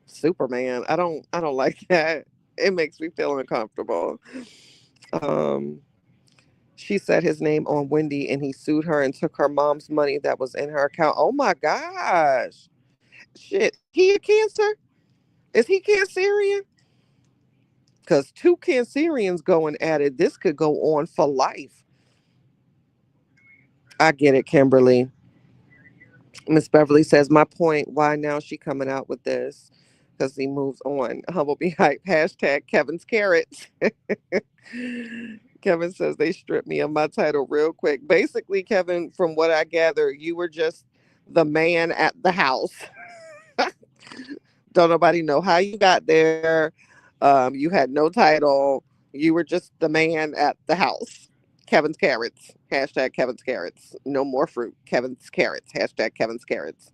Superman. I don't like that. It makes me feel uncomfortable. Um, she said his name on Wendy and he sued her and took her mom's money that was in her account. Oh my gosh. Shit. Is he a Cancer? Is he Cancerian? Because two Cancerians going at it, this could go on for life. I get it, Kimberly. Miss Beverly says, my point, why now she coming out with this? Because he moves on. Humble be hype. Hashtag Kevin's carrots. Kevin says they stripped me of my title real quick. Basically, Kevin, from what I gather, you were just the man at the house. Don't nobody know how you got there. You had no title. You were just the man at the house. Kevin's carrots. Hashtag Kevin's carrots. No more fruit. Kevin's carrots. Hashtag Kevin's carrots.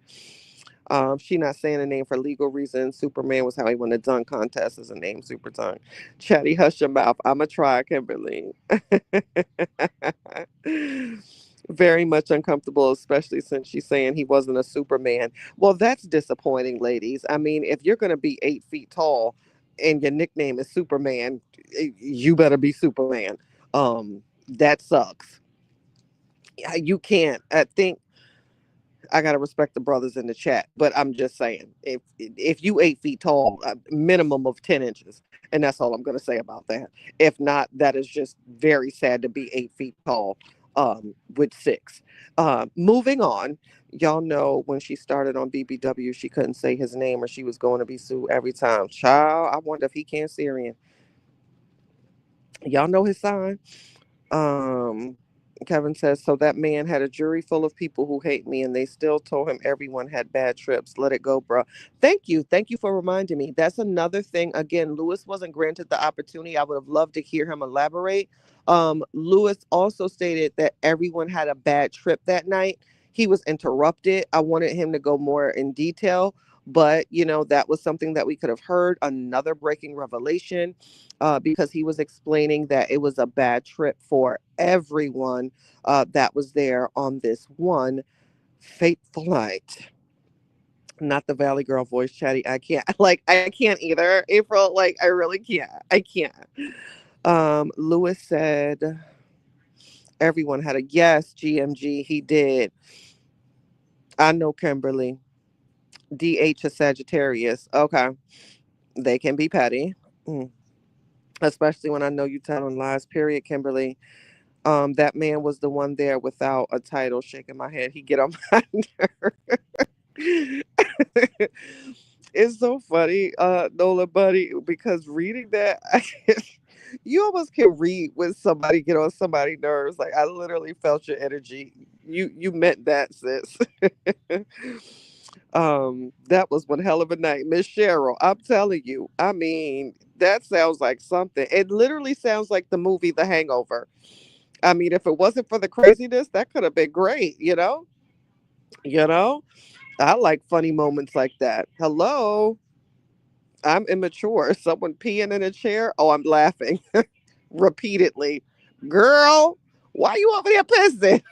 She not saying a name for legal reasons. Superman was how he won the dunk contest as a name, Super Dunk. Chatty, hush your mouth. I'ma try, Kimberly. Very much uncomfortable, especially since she's saying he wasn't a Superman. Well, that's disappointing, ladies. I mean, if you're gonna be 8 feet tall and your nickname is Superman, you better be Superman. That sucks. Yeah, you can't. I think I gotta respect the brothers in the chat, but I'm just saying, if you 8 feet tall, minimum of 10 inches, and that's all I'm gonna say about that. If not, that is just very sad to be 8 feet tall, with six. Moving on, y'all know when she started on BBW, she couldn't say his name or she was going to be sued every time. Child, I wonder if he can't Syrian. Y'all know his sign. Um, Kevin says, so that man had a jury full of people who hate me and they still told him everyone had bad trips. Let it go, bro. Thank you. Thank you for reminding me. That's another thing. Again, Lewis wasn't granted the opportunity. I would have loved to hear him elaborate. Lewis also stated that everyone had a bad trip that night. He was interrupted. I wanted him to go more in detail, but that was something that we could have heard. Another breaking revelation, because he was explaining that it was a bad trip for everyone that was there on this one fateful night. Not the Valley Girl voice, Chatty. I can't. Like, I can't either. April, like, I really can't. I can't. Lewis said everyone had a yes, GMG. He did. I know, Kimberly. DH is Sagittarius. Okay. They can be petty. Mm. Especially when I know you telling lies, period, Kimberly. That man was the one there without a title. Shaking my head, he get on my nerve. It's so funny, Nola buddy, because reading that, you almost can read when somebody get on somebody's nerves. Like, I literally felt your energy. You meant that, sis. That was one hell of a night, Miss Cheryl. I'm telling you. I mean, that sounds like something. It literally sounds like the movie The Hangover. I mean, if it wasn't for the craziness, that could have been great, you know? You know? I like funny moments like that. Hello? I'm immature. Someone peeing in a chair? Oh, I'm laughing repeatedly. Girl, why you over there pissing?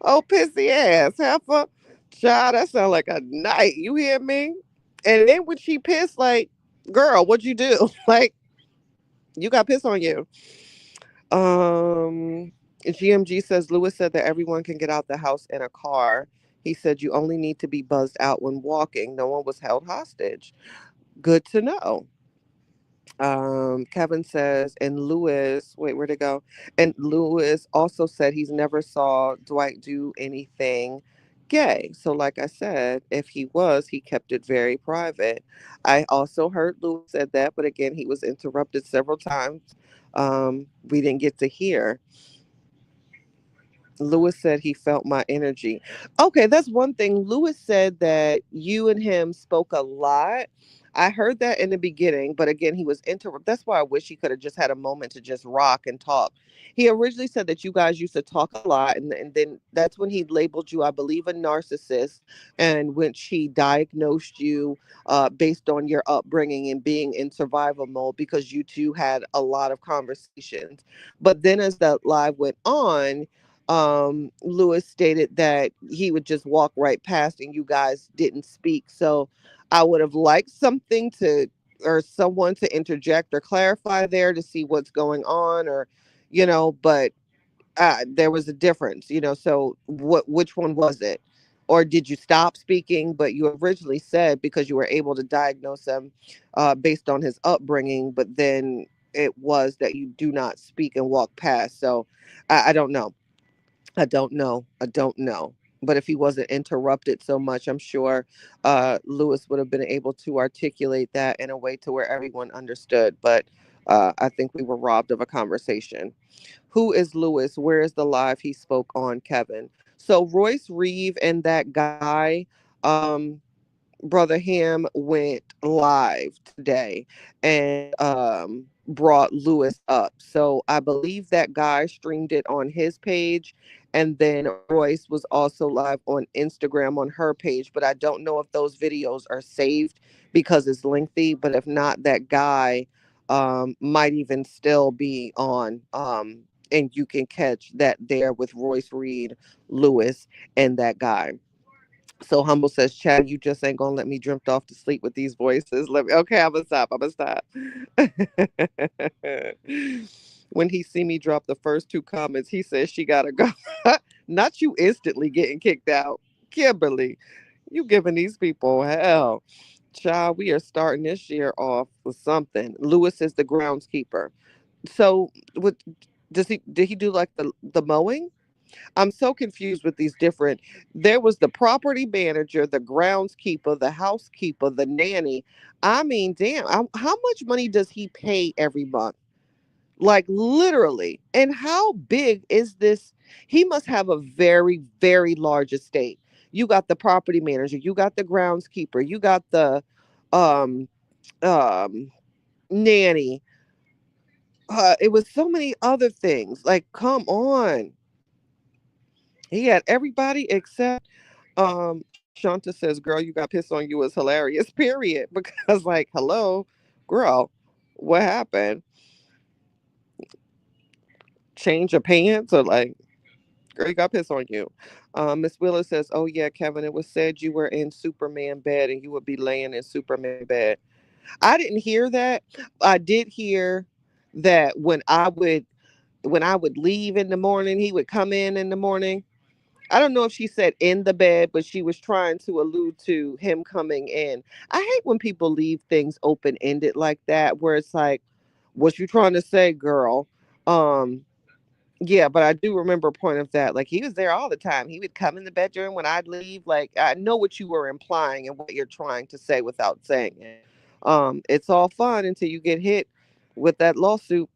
Oh, pissy ass. Heifer. Child, that sound like a night. You hear me? And then when she pissed, like, girl, what'd you do? Like, you got piss on you. Um, GMG says Lewis said that everyone can get out the house in a car. He said you only need to be buzzed out when walking. No one was held hostage. Good to know. Kevin says, and Lewis, wait, where'd it go? And Lewis also said he's never saw Dwight do anything gay. So, like I said, if he was, he kept it very private. I also heard Lewis said that, but again, he was interrupted several times. We didn't get to hear. Lewis said he felt my energy. Okay, that's one thing. Lewis said that you and him spoke a lot. I heard that in the beginning, but again, he was That's why I wish he could have just had a moment to just rock and talk. He originally said that you guys used to talk a lot, and then that's when he labeled you, I believe, a narcissist, and when he diagnosed you based on your upbringing and being in survival mode because you two had a lot of conversations. But then as the live went on, Lewis stated that he would just walk right past and you guys didn't speak. So I would have liked something to, or someone to interject or clarify there to see what's going on, or, but there was a difference, so which one was it? Or did you stop speaking, but you originally said because you were able to diagnose him based on his upbringing, but then it was that you do not speak and walk past. So I don't know. I don't know. I don't know. But if he wasn't interrupted so much, I'm sure Lewis would have been able to articulate that in a way to where everyone understood. But I think we were robbed of a conversation. Who is Lewis? Where is the live he spoke on, Kevin? So Royce Reeve and that guy, um, Brother Ham, went live today and brought Lewis up. So I believe that guy streamed it on his page, and then Royce was also live on Instagram on her page. But I don't know if those videos are saved because it's lengthy. But if not, that guy might even still be on. And you can catch that there with Royce Reed, Lewis, and that guy. So Humble says, Chad, you just ain't gonna let me drift off to sleep with these voices. Let me okay, I'm gonna stop. I'm gonna stop. When he see me drop the first two comments, he says she gotta go. Not you instantly getting kicked out. Kimberly, you giving these people hell. Child, we are starting this year off with something. Lewis is the groundskeeper. So what did he do like the mowing? I'm so confused with these different. There was the property manager, the groundskeeper, the housekeeper, the nanny. I mean, damn, how much money does he pay every month? Like literally. And how big is this? He must have a very, very large estate. You got the property manager, you got the groundskeeper, you got the um nanny. It was so many other things. Like, come on. He had everybody except Shanta says, girl, you got pissed on you is hilarious, period. Because like, hello, girl, what happened? Change your pants or like, girl, you got pissed on you. Miss Wheeler says, oh yeah, Kevin, it was said you were in Superman bed and you would be laying in Superman bed. I didn't hear that. I did hear that when I would leave in the morning, he would come in the morning. I don't know if she said in the bed, but she was trying to allude to him coming in. I hate when people leave things open ended like that, where it's like, what you trying to say, girl? Um, yeah, but I do remember a point of that. Like he was there all the time. He would come in the bedroom when I'd leave. Like I know what you were implying and what you're trying to say without saying it. It's all fun until you get hit with that lawsuit.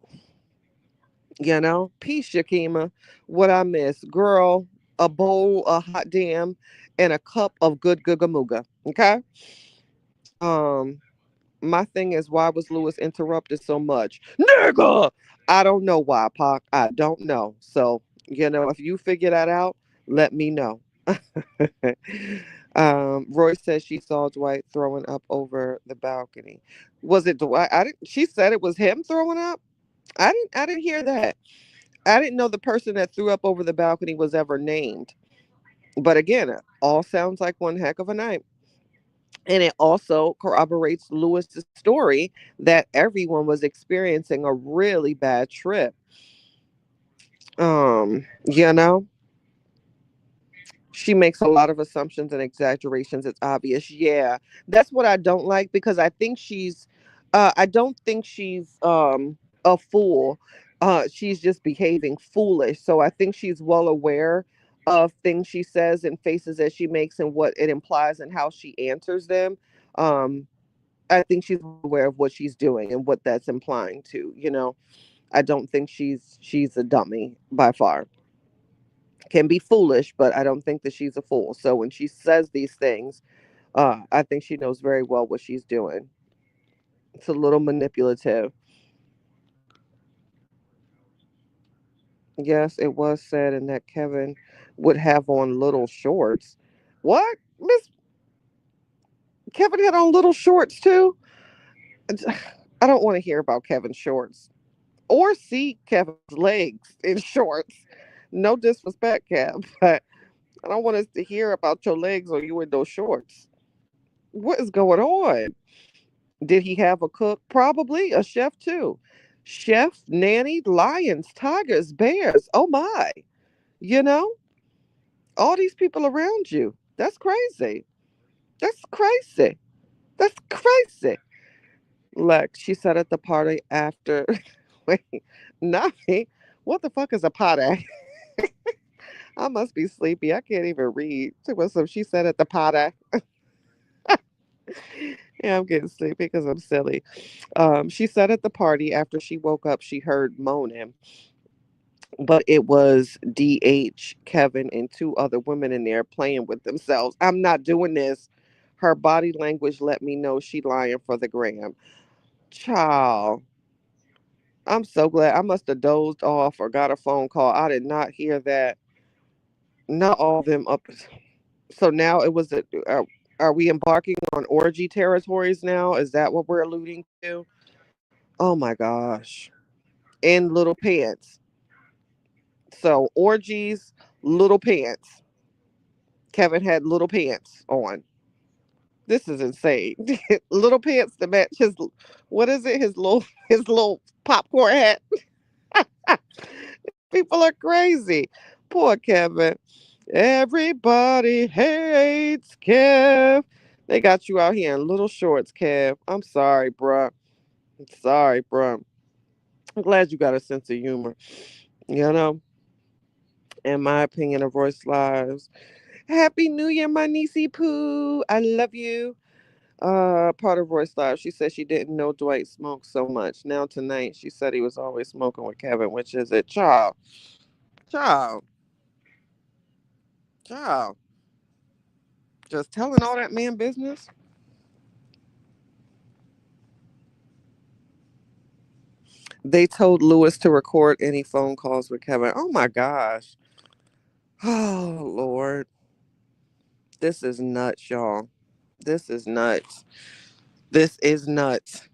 Peace, Shakima. What I miss, girl, a bowl of hot damn and a cup of good googa Okay. Um, my thing is, why was Lewis interrupted so much? Nigga! I don't know why, Pac. I don't know. So, if you figure that out, let me know. Roy says she saw Dwight throwing up over the balcony. Was it Dwight? I didn't she said it was him throwing up? I didn't hear that. I didn't know the person that threw up over the balcony was ever named. But again, it all sounds like one heck of a night. And it also corroborates Lewis's story that everyone was experiencing a really bad trip. Um, you know, she makes a lot of assumptions and exaggerations. It's obvious. Yeah, that's what I don't like because I don't think she's a fool. She's just behaving foolish. So I think she's well aware of things she says and faces that she makes and what it implies and how she answers them. Um, I think she's well aware of what she's doing and what that's implying to. I don't think she's a dummy by far. Can be foolish, but I don't think that she's a fool. So when she says these things, I think she knows very well what she's doing. It's a little manipulative. Yes, it was said, and that Kevin would have on little shorts. What? Miss Kevin had on little shorts too? I don't want to hear about Kevin's shorts or see Kevin's legs in shorts. No disrespect, Kev, but I don't want us to hear about your legs or you in those shorts. What is going on? Did he have a cook? Probably a chef too. Chef, nanny, lions, tigers, bears. Oh my. You know, all these people around you. That's crazy. That's crazy. That's crazy. Lex, she said at the party after. Wait, not me. What the fuck is a party? I must be sleepy. I can't even read. So she said at the party. Yeah, I'm getting sleepy because I'm silly. She said at the party after she woke up, she heard moaning, but it was DH, Kevin, and two other women in there playing with themselves. I'm not doing this. Her body language let me know she lying for the gram. Child, I'm so glad. I must have dozed off or got a phone call. I did not hear that. Not all of them up. So now it was are we embarking on orgy territories now? Is that what we're alluding to? Oh my gosh. In little pants. So orgies, little pants. Kevin had little pants on. This is insane. Little pants to match his what is it? His little popcorn hat. People are crazy. Poor Kevin. Everybody hates Kev. They got you out here in little shorts, Kev. I'm sorry, bruh. I'm sorry, bruh. I'm glad you got a sense of humor. You know, in my opinion of Royce Lives. Happy New Year, my niecey Pooh. I love you. Part of Royce Lives. She said she didn't know Dwight smoked so much. Now tonight, she said he was always smoking with Kevin, which is it, child, child, child. Just telling all that man business. They told Lewis to record any phone calls with Kevin. Oh my gosh. Oh Lord. This is nuts, y'all. This is nuts. This is nuts.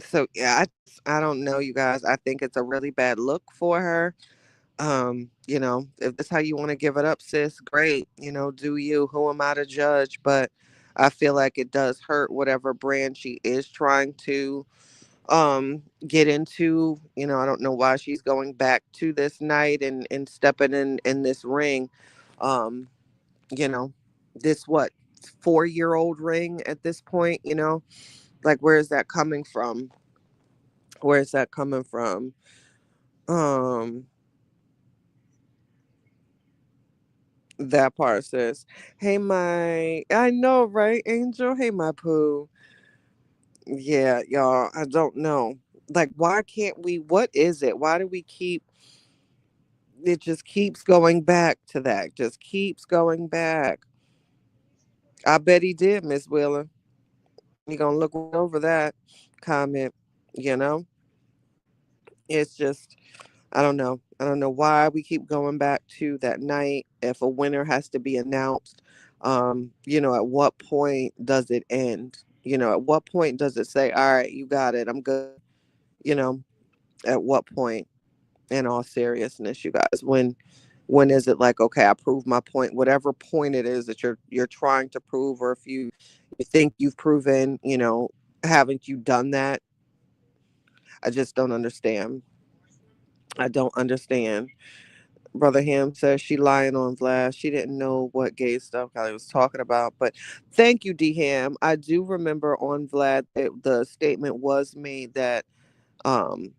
So yeah, I don't know, you guys. I think it's a really bad look for her. If that's how you want to give it up, sis, great. Do you? Who am I to judge? But I feel like it does hurt whatever brand she is trying to get into. I don't know why she's going back to this night and stepping in this ring. Um, you know, this what 4-year-old ring at this point, like where is that coming from? Where is that coming from? Um that part says, hey my I know, right, Angel? Hey my poo. Yeah, y'all, I don't know. Like why can't we what is it? Why do we keep it just keeps going back to that. Just keeps going back. I bet he did, Miss Wheeler. You gonna look right over that comment, you know? It's just I don't know. I don't know why we keep going back to that night. If a winner has to be announced, at what point does it end? At what point does it say, all right, you got it, I'm good? You know, at what point, in all seriousness, you guys, when is it like, okay, I proved my point, whatever point it is that you're trying to prove, or if you think you've proven, haven't you done that? I just don't understand. I don't understand. Brother Ham says she lying on Vlad. She didn't know what gay stuff Kylie was talking about. But thank you, D Ham. I do remember on Vlad the statement was made that um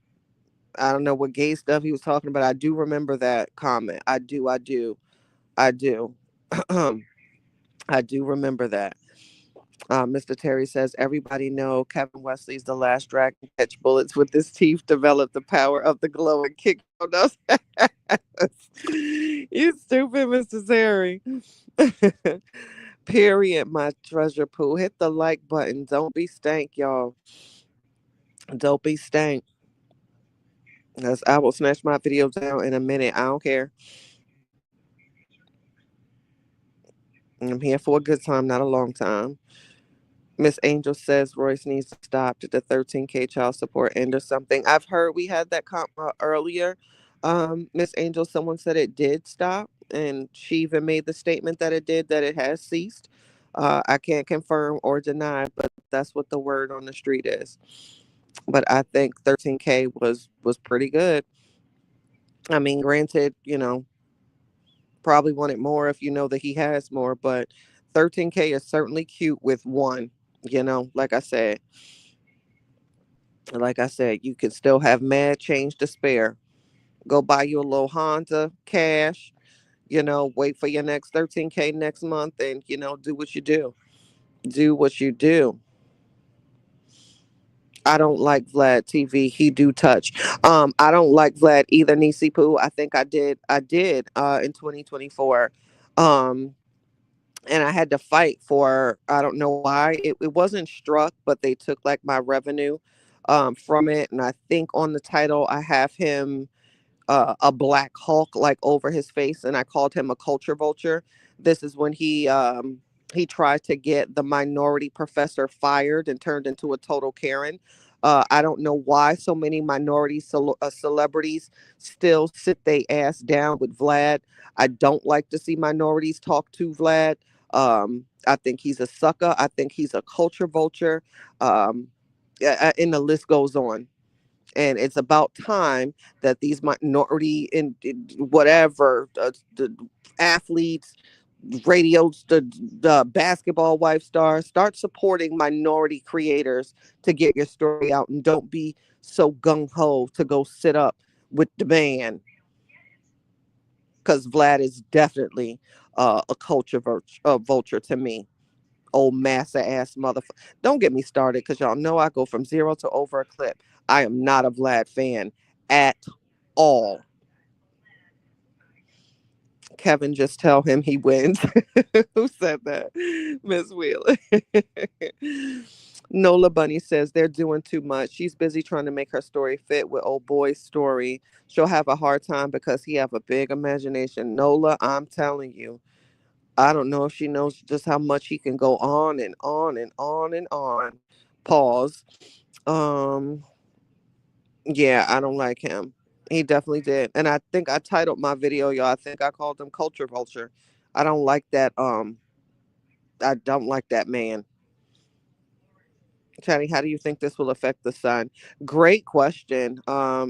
I don't know what gay stuff he was talking about. I do remember that comment. I do. I do remember that. Mr. Terry says everybody know Kevin Wesley's the last dragon catch bullets with his teeth, develop the power of the glow and kick on us. You stupid, Mr. Terry. Period, my treasure pool. Hit the like button. Don't be stank, y'all. Dopey stank. Cause I will snatch my video down in a minute. I don't care. I'm here for a good time, not a long time. Miss Angel says Royce needs to stop at the 13K child support end or something. I've heard we had that earlier. Miss Angel, someone said it did stop, and she even made the statement that it did, that it has ceased. I can't confirm or deny, but that's what the word on the street is. But I think 13K was pretty good. I mean, granted, probably wanted more if you know that he has more, but 13K is certainly cute with one. Like I said, you can still have mad change to spare. Go buy you a little Honda cash, wait for your next 13K next month, and do what you do. Do what you do. I don't like Vlad TV. He do touch. I don't like Vlad either, Nisi Poo. I think I did in 2024. Um and I had to fight for, I don't know why. It wasn't struck, but they took like my revenue from it. And I think on the title I have him a black Hulk like over his face, and I called him a culture vulture. This is when he tried to get the minority professor fired and turned into a total Karen. I don't know why so many minority celebrities still sit they ass down with Vlad. I don't like to see minorities talk to Vlad. I think he's a sucker. I think he's a culture vulture. And the list goes on, and it's about time that these minority in whatever the athletes, radios, the basketball wife stars start supporting minority creators to get your story out, and don't be so gung-ho to go sit up with the man, because Vlad is definitely a culture vulture to me. Old massa ass motherfucker. Don't get me started, because y'all know I go from zero to over a clip. I am not a Vlad fan at all. Kevin, just tell him he wins. Who said that? Miss Wheeler. Nola Bunny says they're doing too much. She's busy trying to make her story fit with old boy's story. She'll have a hard time because he have a big imagination. Nola, I'm telling you, I don't know if she knows just how much he can go on and on and on and on. Pause. Um, yeah, I don't like him. He definitely did. And I think I titled my video, y'all. I think I called him culture vulture. I don't like that. I don't like that man. Chatty, how do you think this will affect the sun? Great question,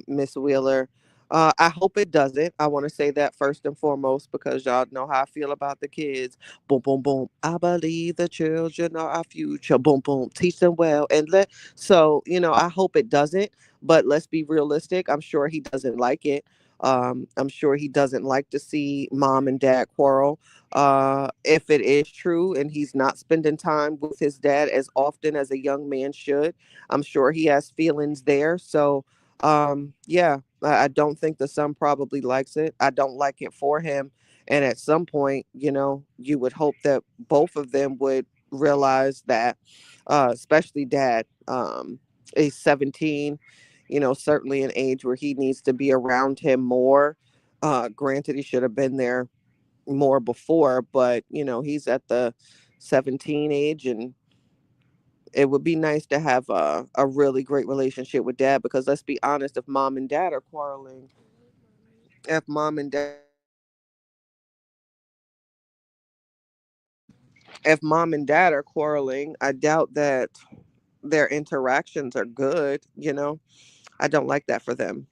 Miss Wheeler. I hope it doesn't. I want to say that first and foremost, because y'all know how I feel about the kids. Boom, boom, boom. I believe the children are our future. Boom, boom. Teach them well, and let. So I hope it doesn't. But let's be realistic. I'm sure he doesn't like it. I'm sure he doesn't like to see mom and dad quarrel. If it is true and he's not spending time with his dad as often as a young man should, I'm sure he has feelings there. So, yeah, I don't think the son probably likes it. I don't like it for him. And at some point, you would hope that both of them would realize that, especially dad, is 17, certainly an age where he needs to be around him more. Granted, he should have been there more before, but he's at the 17 age, and it would be nice to have a really great relationship with dad, because let's be honest, if mom and dad if mom and dad are quarreling, I doubt that their interactions are good. I don't like that for them.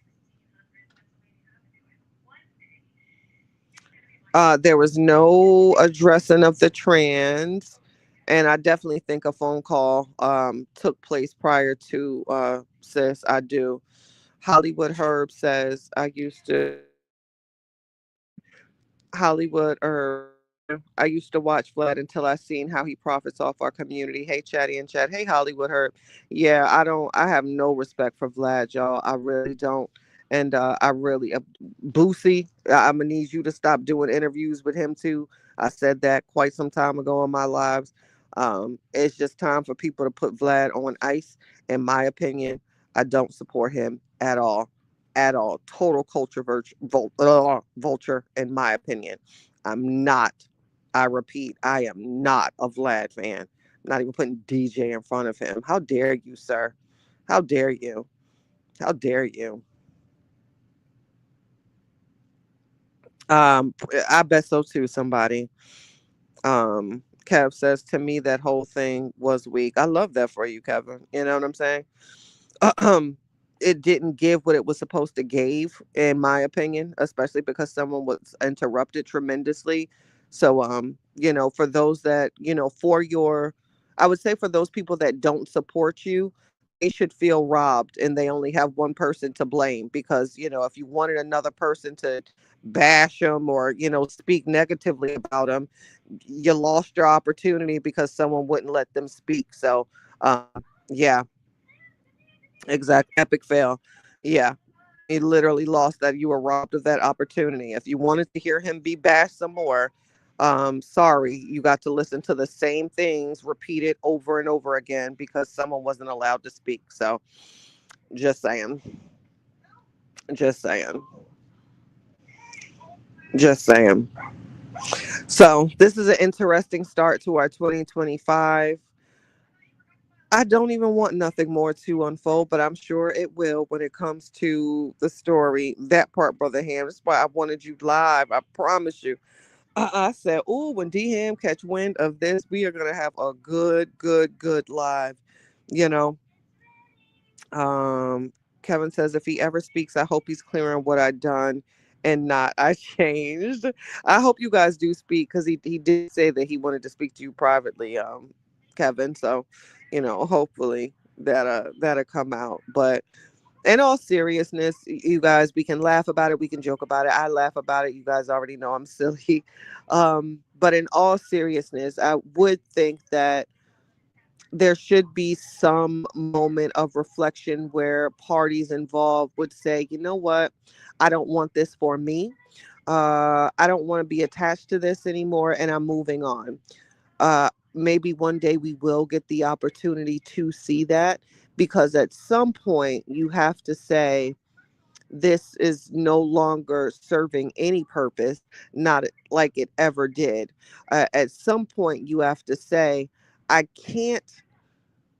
There was no addressing of the trans, and I definitely think a phone call took place prior to, sis. I do. Hollywood Herb says I used to Hollywood Herb. I used to watch Vlad until I seen how he profits off our community. Hey, Chatty and Chat. Hey, Hollywood Herb. Yeah, I don't. I have no respect for Vlad, y'all. I really don't. And I really, Boosie. I'm gonna need you to stop doing interviews with him too. I said that quite some time ago on my lives. It's just time for people to put Vlad on ice, in my opinion. I don't support him at all. At all. Total culture vulture, in my opinion. I'm not, I repeat, I am not a Vlad fan. I'm not even putting DJ in front of him. How dare you, sir? How dare you? How dare you? Um, I bet so too, somebody. Kev says to me that whole thing was weak. I love that for you, Kevin. You know what I'm saying? um it didn't give what it was supposed to give, in my opinion, especially because someone was interrupted tremendously. So for those that, for your, I would say, for those people that don't support you, they should feel robbed, and they only have one person to blame, because if you wanted another person to bash them or speak negatively about them, you lost your opportunity because someone wouldn't let them speak. So yeah. Exact epic fail. Yeah. He literally lost that. You were robbed of that opportunity. If you wanted to hear him be bashed some more, sorry, you got to listen to the same things repeated over and over again because someone wasn't allowed to speak. So just saying. Just saying. Just saying. So this is an interesting start to our 2025. I don't even want nothing more to unfold, but I'm sure it will when it comes to the story. That part, Brother Ham. That's why I wanted you live. I promise you. I said, "Oh, when D Ham catch wind of this, we are gonna have a good, good, good live." You know. Um, Kevin says if he ever speaks, I hope he's clear on what I done and not I changed. I hope you guys do speak, because he did say that he wanted to speak to you privately, Kevin. So, hopefully that'll come out. But in all seriousness, you guys, we can laugh about it, we can joke about it. I laugh about it. You guys already know I'm silly. But in all seriousness, I would think that there should be some moment of reflection where parties involved would say, you know what, I don't want this for me. I don't want to be attached to this anymore, and I'm moving on. Maybe one day we will get the opportunity to see that, because at some point you have to say, this is no longer serving any purpose, not like it ever did. At some point you have to say, I can't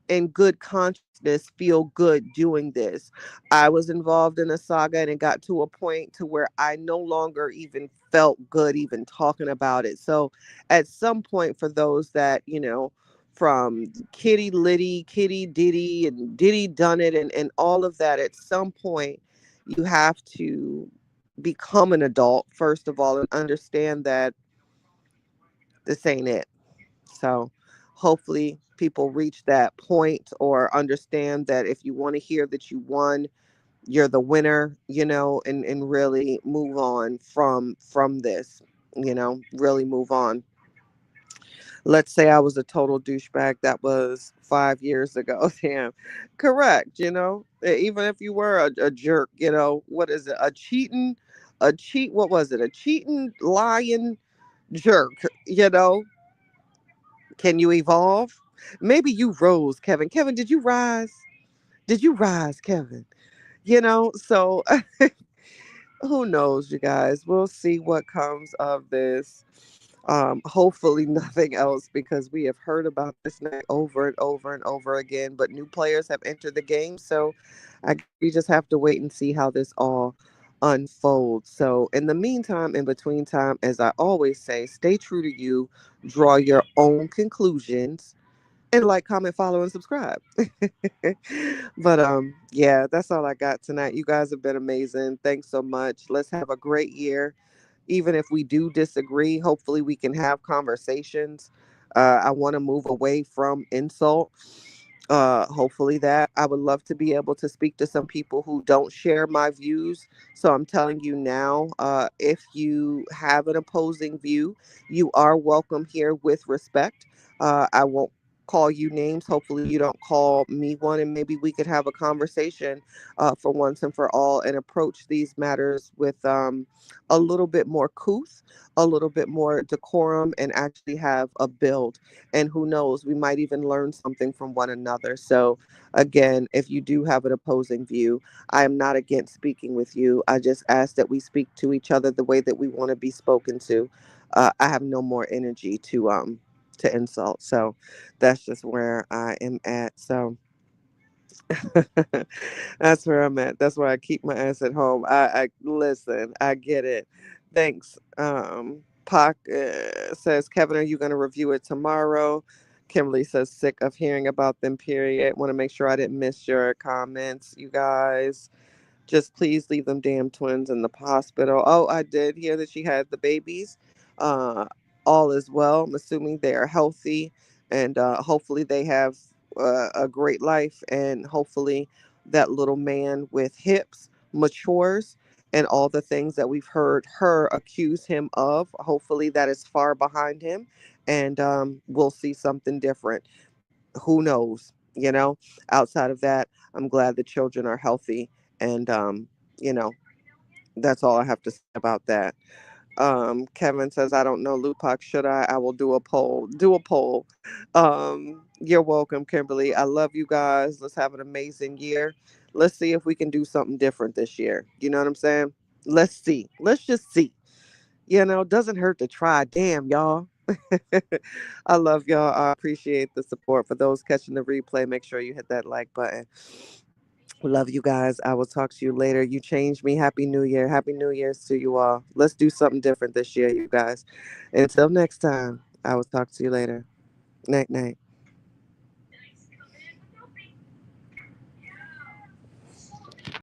in good consciousness feel good doing this. I was involved in a saga, and it got to a point to where I no longer even felt good even talking about it. So at some point, for those that, from Kitty Liddy, Kitty Diddy, and Diddy Done It, and all of that, at some point you have to become an adult, first of all, and understand that this ain't it. So hopefully people reach that point, or understand that if you want to hear that you won, you're the winner, and really move on from this, really move on. Let's say I was a total douchebag. That was 5 years ago. Damn. Correct. Even if you were a jerk, what is it? What was it? A cheating, lying jerk, you know? Can you evolve? Maybe you rose, Kevin. Kevin, did you rise? Did you rise, Kevin? So who knows, you guys? We'll see what comes of this. Hopefully nothing else, because we have heard about this night over and over and over again. But new players have entered the game, so I guess we just have to wait and see how this all unfolds. So in the meantime, in between time, as I always say, stay true to you, draw your own conclusions, and like, comment, follow, and subscribe. But yeah, that's all I got tonight. You guys have been amazing. Thanks so much. Let's have a great year. Even if we do disagree, hopefully we can have conversations. I want to move away from insult. Hopefully that I would love to be able to speak to some people who don't share my views. So I'm telling you now, if you have an opposing view, you are welcome here with respect. I won't call you names. Hopefully, you don't call me one, and maybe we could have a conversation for once and for all and approach these matters with a little bit more couth, a little bit more decorum, and actually have a build. And who knows, we might even learn something from one another. So, again, if you do have an opposing view, I am not against speaking with you. I just ask that we speak to each other the way that we want to be spoken to. I have no more energy to insult. So that's just where I am at. So that's where I'm at. That's why I keep my ass at home. I listen. I get it. Thanks. Pac says, Kevin, are you going to review it tomorrow? Kimberly says, sick of hearing about them. Period. Want to make sure I didn't miss your comments, you guys. Just please leave them damn twins in the hospital. Oh, I did hear that she had the babies. Uh, all is well. I'm assuming they are healthy, and hopefully they have a great life. And hopefully that little man with hips matures, and all the things that we've heard her accuse him of. Hopefully that is far behind him, and we'll see something different. Who knows? Outside of that, I'm glad the children are healthy, and you know, that's all I have to say about that. Kevin says, I don't know, Lupac, should I? I will do a poll. Do a poll. You're welcome, Kimberly. I love you guys. Let's have an amazing year. Let's see if we can do something different this year. You know what I'm saying? Let's see. Let's just see. Doesn't hurt to try. Damn, y'all. I love y'all. I appreciate the support. For those catching the replay, make sure you hit that like button. Love you guys. I will talk to you later. You changed me. Happy New Year. Happy New Year's to you all. Let's do something different this year, you guys. Until next time, I will talk to you later. Night, night.